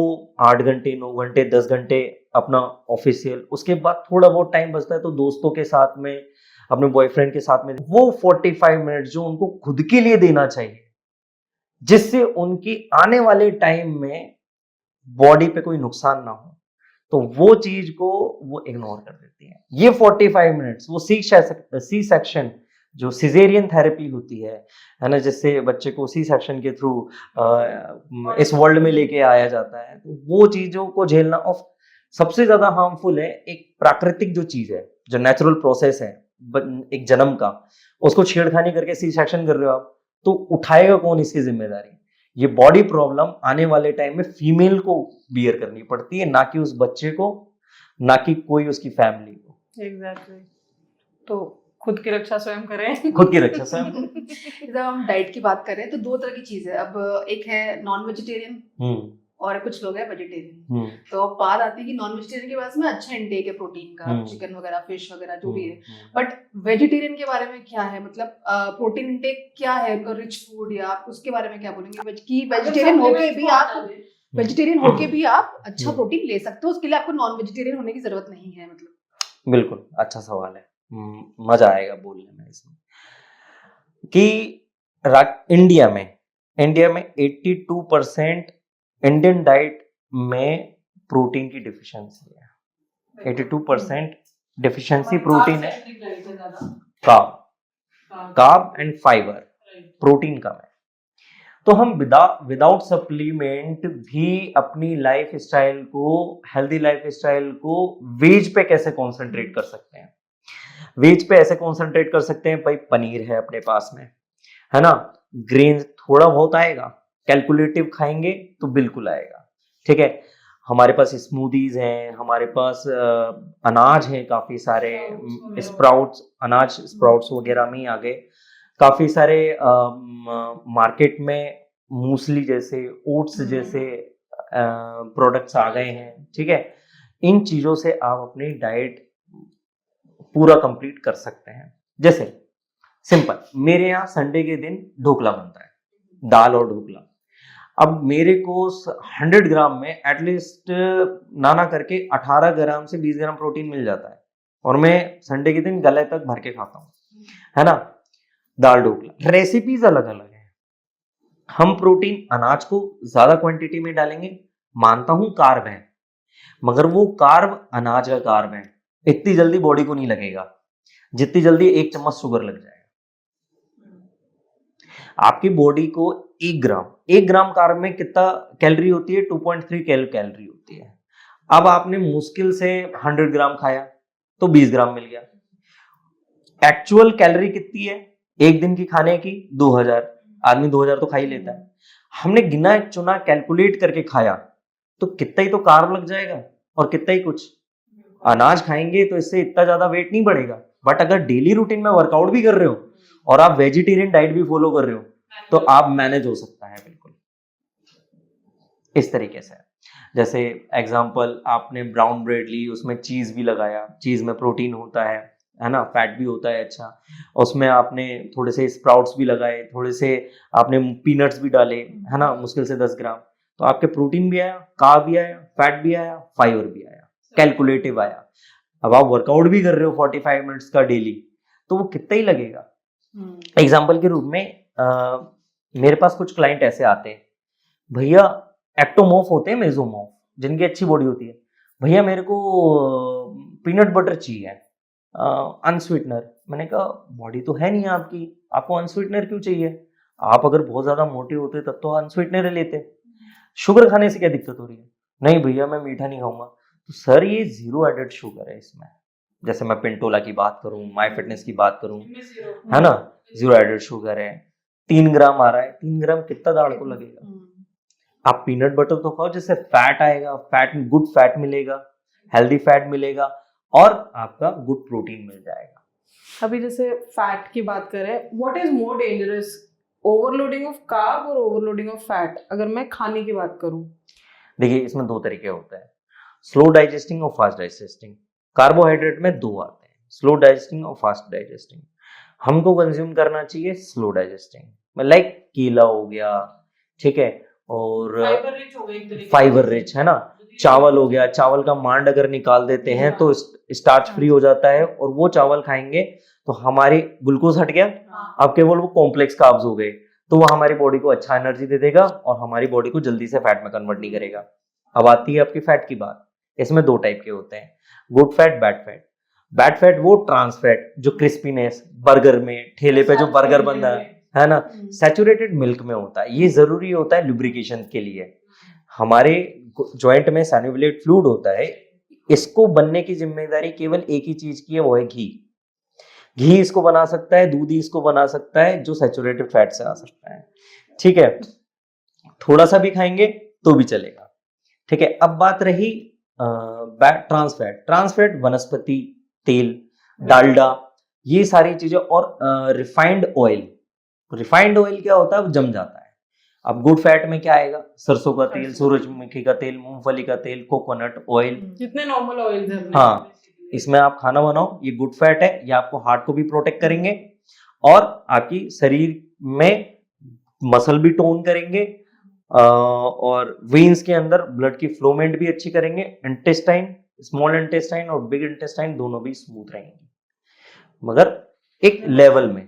8 घंटे 9 घंटे 10 घंटे अपना ऑफिशियल, उसके बाद थोड़ा बहुत टाइम बचता है तो दोस्तों के साथ में, अपने बॉयफ्रेंड के साथ में, वो 45 मिनट जो उनको खुद के लिए देना चाहिए, जिससे उनकी आने वाले टाइम में बॉडी पे कोई नुकसान ना हो, तो वो चीज को वो इग्नोर कर देती है। ये 45 मिनट्स वो सी सेक्शन जो सिजेरियन थेरेपी होती है ना, जिससे बच्चे को सी सेक्शन के थ्रू इस वर्ल्ड में लेके आया जाता है, तो वो चीजों को झेलना। और सबसे ज्यादा हार्मफुल है एक प्राकृतिक जो चीज है, जो नेचुरल प्रोसेस है एक जन्म का, उसको छेड़खानी करके सी सेक्शन कर रहे हो आप, तो उठाएगा कौन इसकी जिम्मेदारी। ये बॉडी प्रॉब्लम आने वाले टाइम में फीमेल को बियर करनी पड़ती है, ना कि उस बच्चे को, ना कि कोई उसकी फैमिली को। एग्जैक्टली। तो खुद की रक्षा स्वयं करें। खुद की रक्षा स्वयं। जब हम डाइट की बात कर रहे हैं तो 2 तरह की चीज है। अब एक है नॉन वेजिटेरियन और कुछ लोग हैं वेजिटेरियन। तो अब बात आती है कि नॉन वेजिटेरियन के पास में अच्छा इंटेक है प्रोटीन का, चिकन वगैरह, फिश वगैरह जो भी है, बट वेजिटेरियन के बारे में क्या है, मतलब प्रोटीन इंटेक क्या है उनका, रिच फूड, या आप उसके बारे में क्या बोलेंगे कि वेजिटेरियन होके भी आप अच्छा प्रोटीन ले सकते हो, उसके लिए आपको नॉन वेजिटेरियन होने की जरूरत नहीं है? मतलब बिल्कुल अच्छा सवाल है, मजा आएगा बोलने में इसमें। कि इंडिया में 82% इंडियन डाइट में प्रोटीन की डिफिशियंसी है। 82% डिफिशियंसी प्रोटीन है, कार्ब एंड फाइबर, प्रोटीन कम है। तो हम विदाउट सप्लीमेंट भी अपनी लाइफ स्टाइल को, हेल्दी लाइफ स्टाइल को वेज पे कैसे कंसंट्रेट कर सकते हैं। वेज पे ऐसे कंसंट्रेट कर सकते हैं, भाई पनीर है अपने पास में, है ना, ग्रेन थोड़ा बहुत आएगा, कैलकुलेटिव खाएंगे तो बिल्कुल आएगा, ठीक है। हमारे पास स्मूदीज हैं, हमारे पास अनाज हैं काफी सारे, स्प्राउट्स वगैरह में ही आ गए, काफी सारे मार्केट में मूसली जैसे, ओट्स जैसे प्रोडक्ट्स आ गए हैं, ठीक है। इन चीजों से आप अपनी डाइट पूरा कंप्लीट कर सकते हैं। जैसे सिंपल, मेरे यहाँ संडे के दिन ढोकला बनता है, दाल और ढोकला। अब मेरे को 100 ग्राम में एटलीस्ट नाना करके 18 ग्राम से 20 ग्राम प्रोटीन मिल जाता है, और मैं संडे के दिन गले तक भर के खाता हूँ, है ना। दाल ढोकला, रेसिपीज अलग अलग है। हम प्रोटीन अनाज को ज्यादा क्वांटिटी में डालेंगे, मानता हूं कार्ब है, मगर वो कार्ब अनाज का कार्ब है, इतनी जल्दी बॉडी को नहीं लगेगा जितनी जल्दी 1 चम्मच शुगर लग जाएगा। आपकी बॉडी को 1 ग्राम कार्ब में कितना कैलोरी होती है? 2.3 कैलोरी होती है। अब आपने मुश्किल से 100 ग्राम खाया तो 20 ग्राम मिल गया। एक्चुअल कैलोरी कितनी है एक दिन की खाने की? 2000। आदमी 2000 तो खा ही लेता है। हमने गिना चुना कैलकुलेट करके खाया तो कितना ही तो कार्ब लग जाएगा और कितना ही कुछ। अनाज खाएंगे तो इससे इतना ज्यादा वेट नहीं बढ़ेगा, बट अगर डेली रूटीन में वर्कआउट भी कर रहे हो और आप वेजिटेरियन डाइट भी फॉलो कर रहे हो तो आप मैनेज हो सकता है बिल्कुल इस तरीके से। जैसे एग्जांपल, आपने ब्राउन ब्रेड ली, उसमें चीज भी लगाया, चीज में प्रोटीन होता है ना, फैट भी होता है अच्छा। उसमें आपने थोड़े से स्प्राउट्स भी लगाए, थोड़े से आपने पीनट्स भी डाले, है ना, मुश्किल से 10 ग्राम, तो आपके प्रोटीन भी आया, कार्ब भी आया, फैट भी आया, फाइबर भी आया, कैलकुलेटिव आया। अब आप वर्कआउट भी कर रहे हो 45 मिनट्स का डेली, तो वो कितना ही लगेगा। एग्जाम्पल के रूप में मेरे पास कुछ क्लाइंट ऐसे आते हैं, भैया एक्टोमॉर्फ होते हैं, मेसोमॉर्फ, जिनकी अच्छी बॉडी होती है, भैया मेरे को पीनट बटर चाहिए अनस्वीटनर। मैंने कहा बॉडी तो है नहीं आपकी, आपको अनस्वीटनर क्यों चाहिए? आप अगर बहुत ज्यादा मोटे होते तब तो अनस्वीटनर लेते। शुगर खाने से क्या दिक्कत हो रही है? नहीं भैया मैं मीठा नहीं खाऊंगा। तो सर ये 0 एडेड शुगर है इसमें। जैसे मैं पिंटोला की बात करूं, माई फिटनेस की बात करूं, है ना, 0 एडेड शुगर है, 3 ग्राम आ रहा है। 3 ग्राम कितना दाढ़ को लगेगा? आप पीनट बटर तो खाओ जिससे फैट आएगा, फैट गुड फैट मिलेगा, हेल्दी फैट मिलेगा और आपका गुड प्रोटीन मिल जाएगा। अभी जैसे फैट की बात करें, what is more dangerous, overloading of carb और ओवरलोडिंग ऑफ फैट, अगर मैं खाने की बात करूं? देखिए इसमें 2 तरीके होते हैं, स्लो डाइजेस्टिंग और फास्ट डाइजेस्टिंग। कार्बोहाइड्रेट में 2 आते हैं, स्लो डाइजेस्टिंग और फास्ट डाइजेस्टिंग। हमको कंज्यूम करना चाहिए स्लो डाइजेस्टिंग, लाइक केला हो गया, ठीक है, और फाइबर रिच, है ना, चावल हो गया, चावल का मांड अगर निकाल देते हैं तो स्टार्च फ्री हो जाता है, और वो चावल खाएंगे तो हमारे ग्लूकोज हट गया, अब केवल वो कॉम्प्लेक्स कार्ब्स हो गए, तो वो हमारी बॉडी को अच्छा एनर्जी दे देगा और हमारी बॉडी को जल्दी से फैट में कन्वर्ट नहीं करेगा। अब आती है आपकी फैट की बात। इसमें 2 टाइप के होते हैं, good fat, bad fat. Bad fat वो ट्रांस फैट जो क्रिस्पीनेस, बर्गर में ठेले पे जो बर्गर बनता है ना, सैचुरेटेड मिल्क में होता है। ये जरूरी होता है लुब्रिकेशन के लिए। हमारे जॉइंट में सैनिवलेट फ्लूइड होता है, इसको बनने की जिम्मेदारी केवल एक ही चीज की है, वो है घी। घी इसको बना सकता है, दूध ही इसको बना सकता है, जो सैचुरेटेड फैट से आ सकता है, ठीक है। थोड़ा सा भी खाएंगे तो भी चलेगा, ठीक है। अब बात रही ट्रांस फैट। ट्रांस फैट वनस्पति तेल, डालडा, ये सारी चीजें, और रिफाइंड ऑयल। रिफाइंड ऑयल क्या होता है? वो जम जाता है। अब गुड फैट में क्या आएगा? सरसों का तेल, सूरजमुखी का तेल, मूंगफली का तेल, कोकोनट ऑयल, जितने नॉर्मल ऑयल है। हाँ, इसमें आप खाना बनाओ, ये गुड फैट है, ये आपको हार्ट को भी प्रोटेक्ट करेंगे और आपकी शरीर में मसल भी टोन करेंगे, और वेन्स के अंदर ब्लड की फ्लोमेंट भी अच्छी करेंगे, इंटेस्टाइन, स्मॉल इंटेस्टाइन और बिग इंटेस्टाइन दोनों भी स्मूथ रहेंगे, मगर एक लेवल में।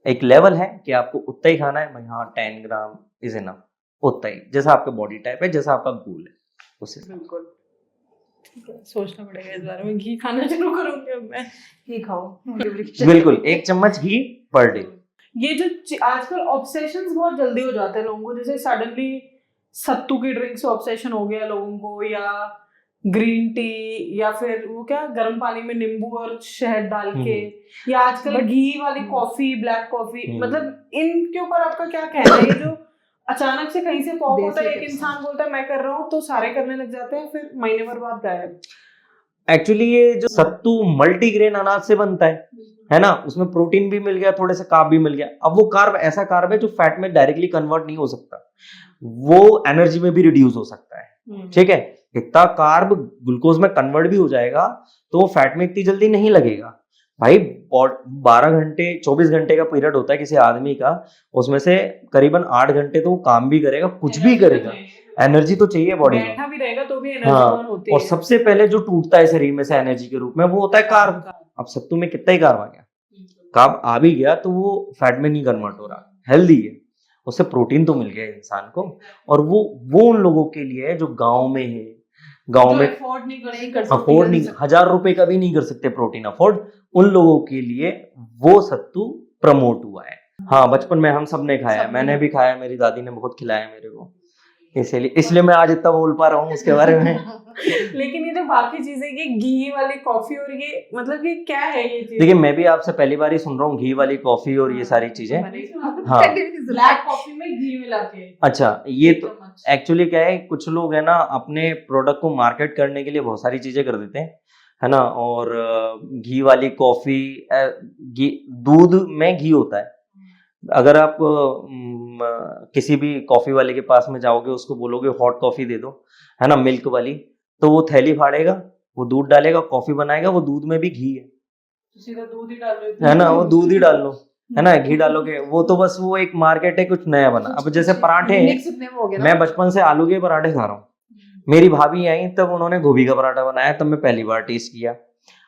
एक लेवल है कि आपको उतना ही खाना है, भाई हाँ 10 ग्राम इज इनफ, उतना ही, जैसा आपका बॉडी टाइप है, जैसा आपका गोल है, उससे। बिल्कुल, सोचना पड़ेगा इस बारे में। घी खाना शुरू करूंगी अब मैं। घी खाओ बिल्कुल, 1 चम्मच घी पर डे। ये जो आजकल ऑब्सेशंस बहुत जल्दी हो जाते हैं लोगों को, जैसे सडनली सत्तू की ड्रिंक से ऑब्सेशन हो गया लोगों को, या ग्रीन टी, या फिर वो क्या गर्म पानी में नींबू और शहद डाल के, या आजकल घी वाली कॉफी, ब्लैक कॉफी, मतलब इनके ऊपर आपका क्या कहना है? ये जो अचानक से कहीं से पॉप होता है, एक इंसान बोलता है मैं कर रहा हूँ, तो सारे करने लग जाते हैं, फिर महीने भर बाद गायब। एक्चुअली ये जो सत्तू मल्टीग्रेन अनाज से बनता है ना, उसमें प्रोटीन भी मिल गया, थोड़े से कार्ब भी मिल गया। अब वो कार्ब ऐसा कार्ब है जो फैट में डायरेक्टली कन्वर्ट नहीं हो सकता, वो एनर्जी में भी रिड्यूस हो सकता है, ठीक है। इतना कार्ब ग्लूकोज में कन्वर्ट भी हो जाएगा तो वो फैट में इतनी जल्दी नहीं लगेगा। भाई 12 घंटे 24 घंटे का पीरियड होता है किसी आदमी का, उसमें से करीबन 8 घंटे तो वो काम भी करेगा, कुछ भी करेगा, एनर्जी तो चाहिए बॉडी में, बैठा भी रहेगा तो भी एनर्जी हाँ, बर्न होती और है। सबसे पहले जो टूटता है शरीर में से एनर्जी के रूप में वो होता है कार्ब। अब सत्तू में कितना ही कार्ब आ गया, कार्ब आ भी गया तो वो फैट में नहीं कन्वर्ट हो रहा, हेल्दी है, उससे प्रोटीन तो मिल गया इंसान को। और वो उन लोगों के लिए है जो गांव में है, गांव में अफोर्ड नहीं अफोर्ड नहीं, 1000 रुपए का भी नहीं कर सकते प्रोटीन अफोर्ड, उन लोगों के लिए वो सत्तू प्रमोट हुआ है। हाँ, बचपन में हम सब ने खाया है, सबने मैंने खाया। भी खाया है, मेरी दादी ने बहुत खिलाया मेरे को, इसलिए मैं आज इतना बोल पा रहा हूँ उसके बारे में। लेकिन ये जो बाकी चीजें, ये घी वाली कॉफी और ये मतलब ये क्या है ये चीज? देखिए मैं भी आपसे पहली बार ही सुन रहा हूँ घी वाली कॉफी और ये सारी चीजें। हाँ। ब्लैक कॉफी में घी मिला के अच्छा, ये तो चम्मच। एक्चुअली क्या है, कुछ लोग है ना अपने प्रोडक्ट को मार्केट करने के लिए बहुत सारी चीजें कर देते हैं, है ना। और घी वाली कॉफी, घी, दूध में घी होता है। अगर आप किसी भी कॉफी वाले के पास में जाओगे, उसको बोलोगे हॉट कॉफी दे दो, है ना, मिल्क वाली, तो वो थैली फाड़ेगा, वो दूध डालेगा, कॉफी बनाएगा, वो दूध में भी घी है, सीधा दूध ही डाल देते है ना, वो दूध ही डाल लो, है ना, घी डालोगे, वो तो बस वो एक मार्केट है, कुछ नया बना। अब जैसे पराठे हैं, मैं बचपन से आलू के पराठे खा रहा हूँ, मेरी भाभी आई तब उन्होंने गोभी का पराठा बनाया, तब मैं पहली बार टेस्ट किया।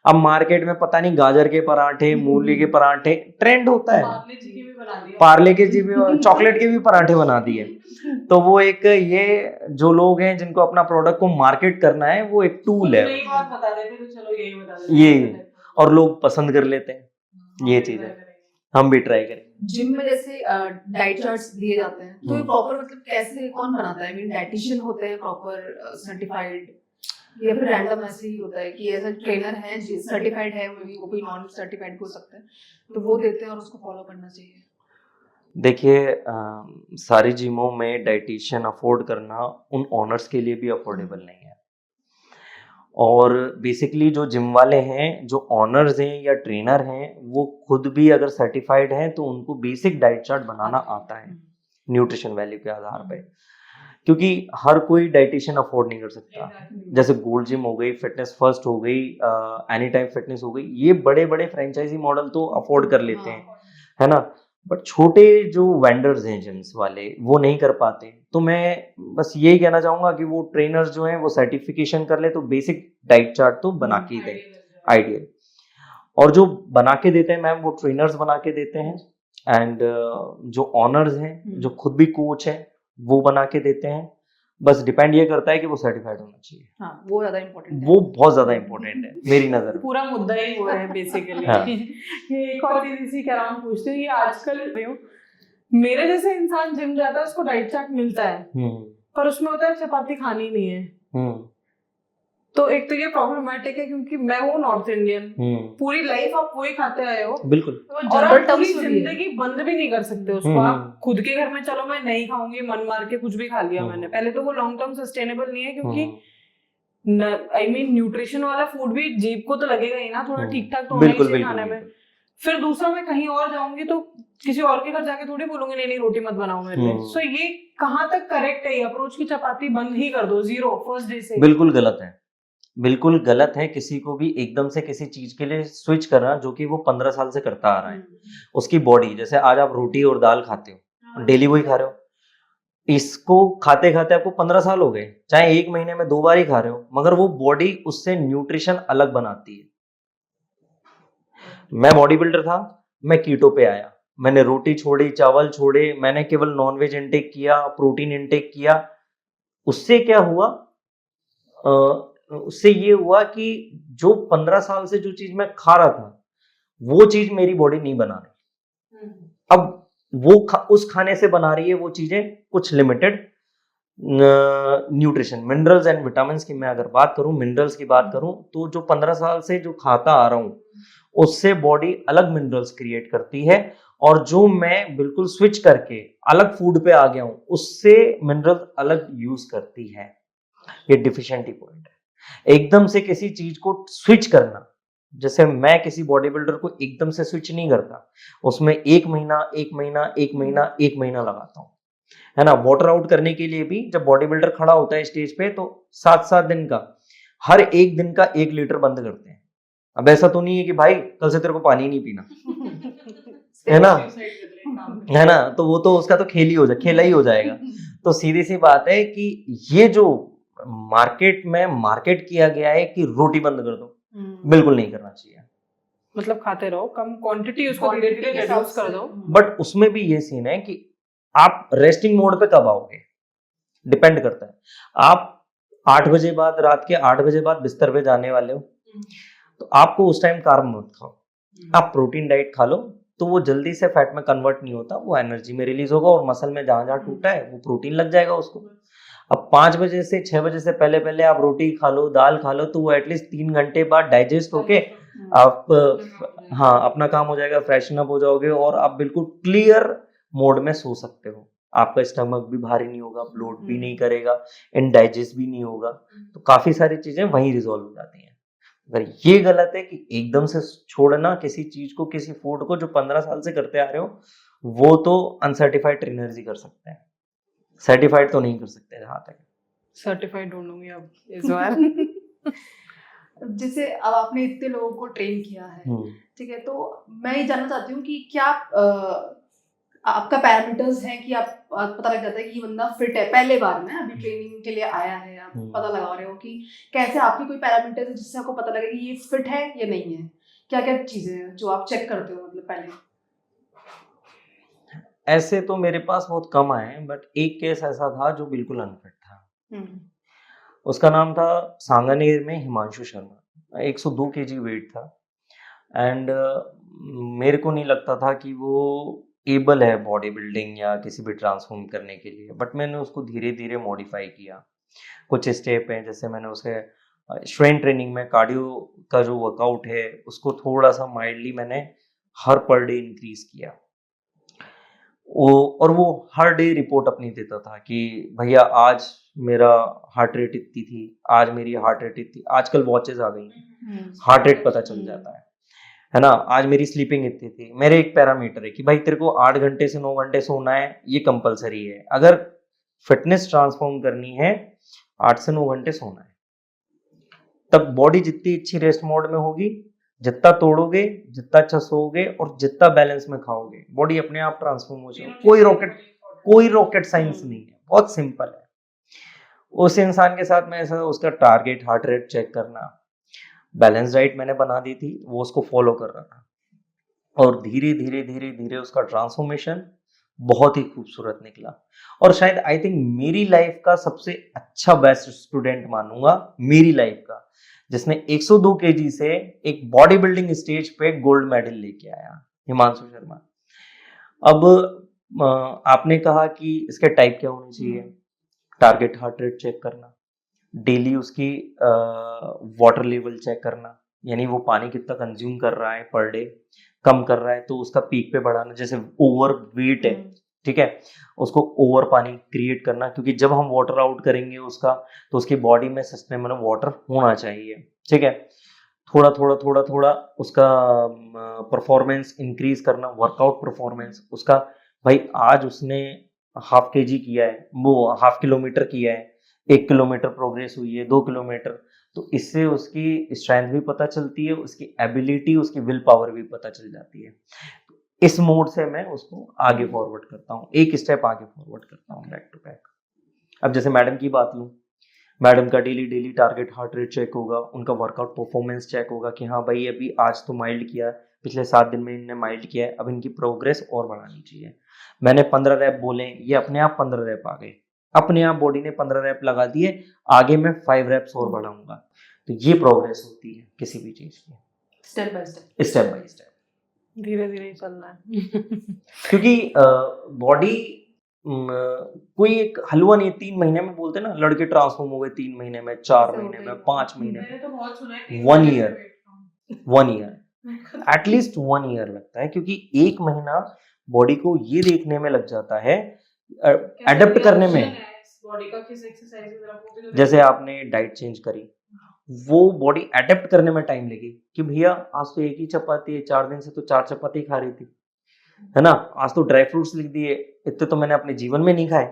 अब मार्केट में पता नहीं गाजर के पराठे, मूली के पराठे ट्रेंड होता है, पार्ले जी की भी बना दिया। पार्ले के जी भी, चॉकलेट के भी पराठे बना दिए। तो वो एक, ये जो लोग हैं जिनको अपना प्रोडक्ट को मार्केट करना है, वो एक टूल है, नई बात बता देते तो चलो यही बता देते। ये, और लोग पसंद कर लेते हैं, ये चीज है, हम भी ट्राई करें। जिम में जैसे डाइट चार्ट्स दिए जाते हैं, तो ये प्रॉपर मतलब कैसे, कौन बनाता है? मीन डाइटिशियन होते हैं प्रॉपर सर्टिफाइड, या फिर रैंडम ऐसे ही होता है कि ऐसा ट्रेनर है सर्टिफाइड है, मे बी वो कोई नॉन सर्टिफाइड हो सकता है, तो वो देते हैं और उसको फॉलो करना चाहिए? देखिए सारी जिमों में डाइटिशियन अफोर्ड करना उन ऑनर्स के लिए भी अफोर्डेबल नहीं है, और बेसिकली जो जिम वाले हैं, जो ऑनर्स हैं या ट्रेनर हैं, वो खुद भी अगर सर्टिफाइड हैं तो उनको बेसिक डाइट चार्ट बनाना आता है न्यूट्रिशन वैल्यू के आधार पे, क्योंकि हर कोई डाइटिशियन अफोर्ड नहीं कर सकता। जैसे गोल्ड जिम हो गई, फिटनेस फर्स्ट हो गई, एनी टाइम फिटनेस हो गई, ये बड़े बड़े फ्रेंचाइजी मॉडल तो अफोर्ड कर लेते हैं, है ना, बट छोटे जो वेंडर्स हैं जिम्स वाले, वो नहीं कर पाते। तो मैं बस यही कहना चाहूंगा कि वो ट्रेनर्स जो हैं वो सर्टिफिकेशन कर ले, तो बेसिक डाइट चार्ट तो बना के दें, आइडियल। और जो बना के देते हैं मैम, वो ट्रेनर्स बना के देते हैं, एंड जो ऑनर्स हैं, जो खुद भी कोच हैं, वो बना के देते हैं। बस डिपेंड ये करता है कि वो सर्टिफाइड होना चाहिए। हाँ, वो ज्यादा इम्पोर्टेंट है। वो बहुत ज्यादा इम्पोर्टेंट है मेरी नजर में। पूरा मुद्दा ही वो है बेसिकली। हाँ। ये एक और चीज इसी के अराउंड पूछती हूँ, ये आजकल मेरे जैसे इंसान जिम जाता है, उसको डाइट चार्ट मिलता है, पर उसमें होता है चपाती खानी नहीं है। तो एक तो ये प्रॉब्लमेटिक है, क्योंकि मैं हूँ नॉर्थ इंडियन, पूरी लाइफ आप वही खाते आए हो, बिल्कुल, और आप पूरी जिंदगी बंद भी नहीं कर सकते उसको। आप खुद के घर में चलो मैं नहीं खाऊंगी, मन मार के कुछ भी खा लिया मैंने, पहले तो वो लॉन्ग टर्म सस्टेनेबल नहीं है, क्योंकि आई मीन न्यूट्रिशन वाला फूड भी जीभ को तो लगेगा ही ना, थोड़ा ठीक ठाक तो होना ही चाहिए खाने में। फिर दूसरा, मैं कहीं और जाऊंगी तो किसी और के घर जाके थोड़ी बोलूंगी नहीं नहीं रोटी मत बनाओ मेरे लिए। सो ये कहाँ तक करेक्ट है ये अप्रोच की चपाती बंद ही कर दो जीरो फर्स्ट डे से? बिल्कुल गलत है, बिल्कुल गलत है किसी को भी एकदम से किसी चीज के लिए स्विच करना, जो कि वो 15 साल से करता आ रहा है। उसकी बॉडी, जैसे आज आप रोटी और दाल खाते हो, डेली वही खा रहे हो, इसको खाते खाते आपको 15 साल हो गए, चाहे एक महीने में 2 बार ही खा रहे हो, मगर वो बॉडी उससे न्यूट्रिशन अलग बनाती है। मैं बॉडी बिल्डर था, मैं कीटो पे आया, मैंने रोटी छोड़ी, चावल छोड़े, मैंने केवल नॉनवेज इनटेक किया, प्रोटीन इनटेक किया। उससे क्या हुआ, उससे ये हुआ कि जो 15 साल से जो चीज मैं खा रहा था, वो चीज मेरी बॉडी नहीं बना रही। अब वो उस खाने से बना रही है वो चीजें कुछ limited nutrition, minerals and vitamins की मैं अगर बात करूं, मिनरल्स की बात करूं, तो जो 15 साल से जो खाता आ रहा हूं, उससे बॉडी अलग मिनरल्स क्रिएट करती है, और जो मैं बिल्कुल स्विच करके अलग फूड पे आ गया हूं, उससे मिनरल अलग यूज करती है। ये डिफिशिएंटी पॉइंट है, एकदम से किसी चीज को स्विच करना। जैसे मैं किसी बॉडी बिल्डर को एकदम से स्विच नहीं करता, उसमें एक महीना लगाता हूँ, है ना। वाटर आउट करने के लिए भी जब बॉडी बिल्डर खड़ा होता है स्टेज पे, तो 7-7 दिन का, हर एक दिन का 1 लीटर बंद करते हैं। अब ऐसा तो नहीं है कि भाई कल से तेरे को पानी नहीं पीना, है ना, तो वो तो उसका तो खेला ही हो जाएगा। तो सीधी सी बात है कि ये जो मार्केट में मार्केट किया गया है कि रोटी बंद कर दो, बिल्कुल नहीं करना चाहिए। मतलब खाते रहो, कम क्वांटिटी, उसको धीरे धीरे रिड्यूस कर दो। बट उसमें भी ये सीन है कि आप रेस्टिंग मोड पे कब आओगे, डिपेंड करता है। आप 8 बजे बाद, रात के 8 बजे बाद बिस्तर पे जाने वाले हो, तो आपको उस टाइम कार्ब मत खाओ, आप प्रोटीन डाइट खा लो, तो वो जल्दी से फैट में कन्वर्ट नहीं होता, वो एनर्जी में रिलीज होगा और मसल में जहां जहां टूटा है वो प्रोटीन लग जाएगा उसको। अब 5 बजे से 6 बजे से पहले पहले आप रोटी खा लो, दाल खा लो, तो वो एटलीस्ट 3 घंटे बाद डाइजेस्ट होके आप हाँ अपना काम हो जाएगा, फ्रेशन अप हो जाओगे और आप बिल्कुल क्लियर मोड में सो सकते हो। आपका स्टमक भी भारी नहीं होगा, ब्लोट भी नहीं करेगा, इनडाइजेस्ट भी नहीं होगा, तो काफी सारी चीजें वहीं रिजॉल्व हो जाती हैं। अगर ये गलत है कि एकदम से छोड़ना किसी चीज को, किसी फूड को जो 15 साल से करते आ रहे हो, वो तो अनसर्टिफाइड ट्रेनर्स ही कर सकते हैं, सर्टिफाइड तो नहीं कर सकते जहां तक। सर्टिफाइड ढूंढूंगी अब इस बार। जैसे अब आपने इतने लोगों को ट्रेन किया है, ठीक है, तो मैं ये जानना चाहती हूँ कि क्या आपका पैरामीटर्स है कि आप पता लग जाता है कि ये बंदा फिट है पहले बार में, अभी ट्रेनिंग के लिए आया है, आप पता लगा रहे हो कि कैसे आपकी कोई पैरामीटर्स है जिससे आपको पता लगे कि ये फिट है या नहीं है? क्या क्या चीजें हैं जो आप चेक करते हो मतलब पहले? ऐसे तो मेरे पास बहुत कम आए हैं, बट एक केस ऐसा था जो बिल्कुल अनफिट था। उसका नाम था सांगानेर में हिमांशु शर्मा, 102 केजी वेट था एंड मेरे को नहीं लगता था कि वो एबल है बॉडी बिल्डिंग या किसी भी ट्रांसफॉर्म करने के लिए, बट मैंने उसको धीरे धीरे मॉडिफाई किया। कुछ स्टेप हैं, जैसे मैंने उसे स्ट्रेंथ ट्रेनिंग में कार्डियो का जो वर्कआउट है उसको थोड़ा सा माइल्डली मैंने हर पर डे इंक्रीज किया। वो हर डे रिपोर्ट अपनी देता था कि भैया आज मेरा हार्ट रेट इतनी थी, आज मेरी हार्ट रेट इतनी, आजकल वॉचेस आ गई हैं, हार्ट रेट पता चल जाता है ना, आज मेरी स्लीपिंग इतनी थी। मेरे एक पैरामीटर है कि भाई तेरे को 8 घंटे से 9 घंटे सोना है, ये कंपलसरी है। अगर फिटनेस ट्रांसफॉर्म करनी है 8 से 9 घंटे सोना है, तब बॉडी जितनी अच्छी रेस्ट मोड में होगी, जितना तोड़ोगे, जितना अच्छा सोओगे और जितना बैलेंस में खाओगे, बॉडी अपने आप ट्रांसफॉर्म हो जाएगी। कोई रॉकेट साइंस नहीं है, बहुत सिंपल है। उस इंसान के साथ में ऐसा उसका टारगेट हार्ट रेट चेक करना, बैलेंस डाइट मैंने बना दी थी, वो उसको फॉलो कर रहा था और धीरे धीरे धीरे धीरे उसका ट्रांसफॉर्मेशन बहुत ही खूबसूरत निकला। और शायद आई थिंक मेरी लाइफ का सबसे अच्छा बेस्ट स्टूडेंट मानूंगा मेरी लाइफ का, जिसने 102 केजी से एक बॉडी बिल्डिंग स्टेज पे गोल्ड मेडल लेके आया, हिमांशु शर्मा। अब आपने कहा कि इसके टाइप क्या होने चाहिए, टारगेट हार्ट रेट चेक करना, डेली उसकी वाटर लेवल चेक करना, यानी वो पानी कितना कंज्यूम कर रहा है पर डे, कम कर रहा है तो उसका पीक पे बढ़ाना, जैसे ओवर वेट है, ठीक है, उसको ओवर पानी क्रिएट करना, क्योंकि जब हम वाटर आउट करेंगे उसका, तो उसकी बॉडी में सस्टेनेबल वाटर होना चाहिए, ठीक है। थोड़ा थोड़ा थोड़ा थोड़ा उसका परफॉर्मेंस इंक्रीज करना, वर्कआउट परफॉर्मेंस उसका। भाई आज उसने हाफ केजी किया है, वो हाफ किलोमीटर किया है, 1 किलोमीटर प्रोग्रेस हुई है, 2 किलोमीटर, तो इससे उसकी स्ट्रेंथ भी पता चलती है, उसकी एबिलिटी, उसकी विल पावर भी पता चल जाती है। इस मोड से मैं उसको आगे फॉरवर्ड करता हूँ, एक स्टेप आगे फॉरवर्ड करता हूँ, बैक टू बैक। अब जैसे मैडम की बात लूँ, मैडम का daily daily target heart rate check होगा, उनका वर्कआउट परफॉर्मेंस चेक होगा कि हाँ भाई अभी आज तो माइल्ड किया, पिछले 7 दिन में इनने माइल्ड किया है, अब इनकी प्रोग्रेस और बढ़ानी चाहिए। मैंने 15 रैप बोले, ये अपने आप 15 रैप आ गए, अपने आप बॉडी ने 15 रैप लगा दिए, आगे मैं 5 रैप्स और बढ़ाऊंगा। तो ये प्रोग्रेस होती है किसी भी चीज की, step by step, step by step, धीरे धीरे चलना है। क्योंकि बॉडी कोई एक हलवा नहीं, 3 महीने में बोलते ना लड़के ट्रांसफॉर्म हो गए, 3 महीने में, 4 महीने में, 5 महीने में, तो बहुत सुना है 1 ईयर एटलीस्ट 1 ईयर लगता है, क्योंकि 1 महीना बॉडी को ये देखने में लग जाता है, एडेप्ट करने में। बॉडी का किस एक्सरसाइज, जैसे आपने डाइट चेंज करी, वो बॉडी एडेप्ट करने में टाइम लगी कि भैया आज तो एक ही चपाती है, 4 दिन से तो 4 चपाती खा रही थी, है ना, आज तो ड्राई फ्रूट्स लिख दिए, इतने तो मैंने अपने जीवन में नहीं खाए,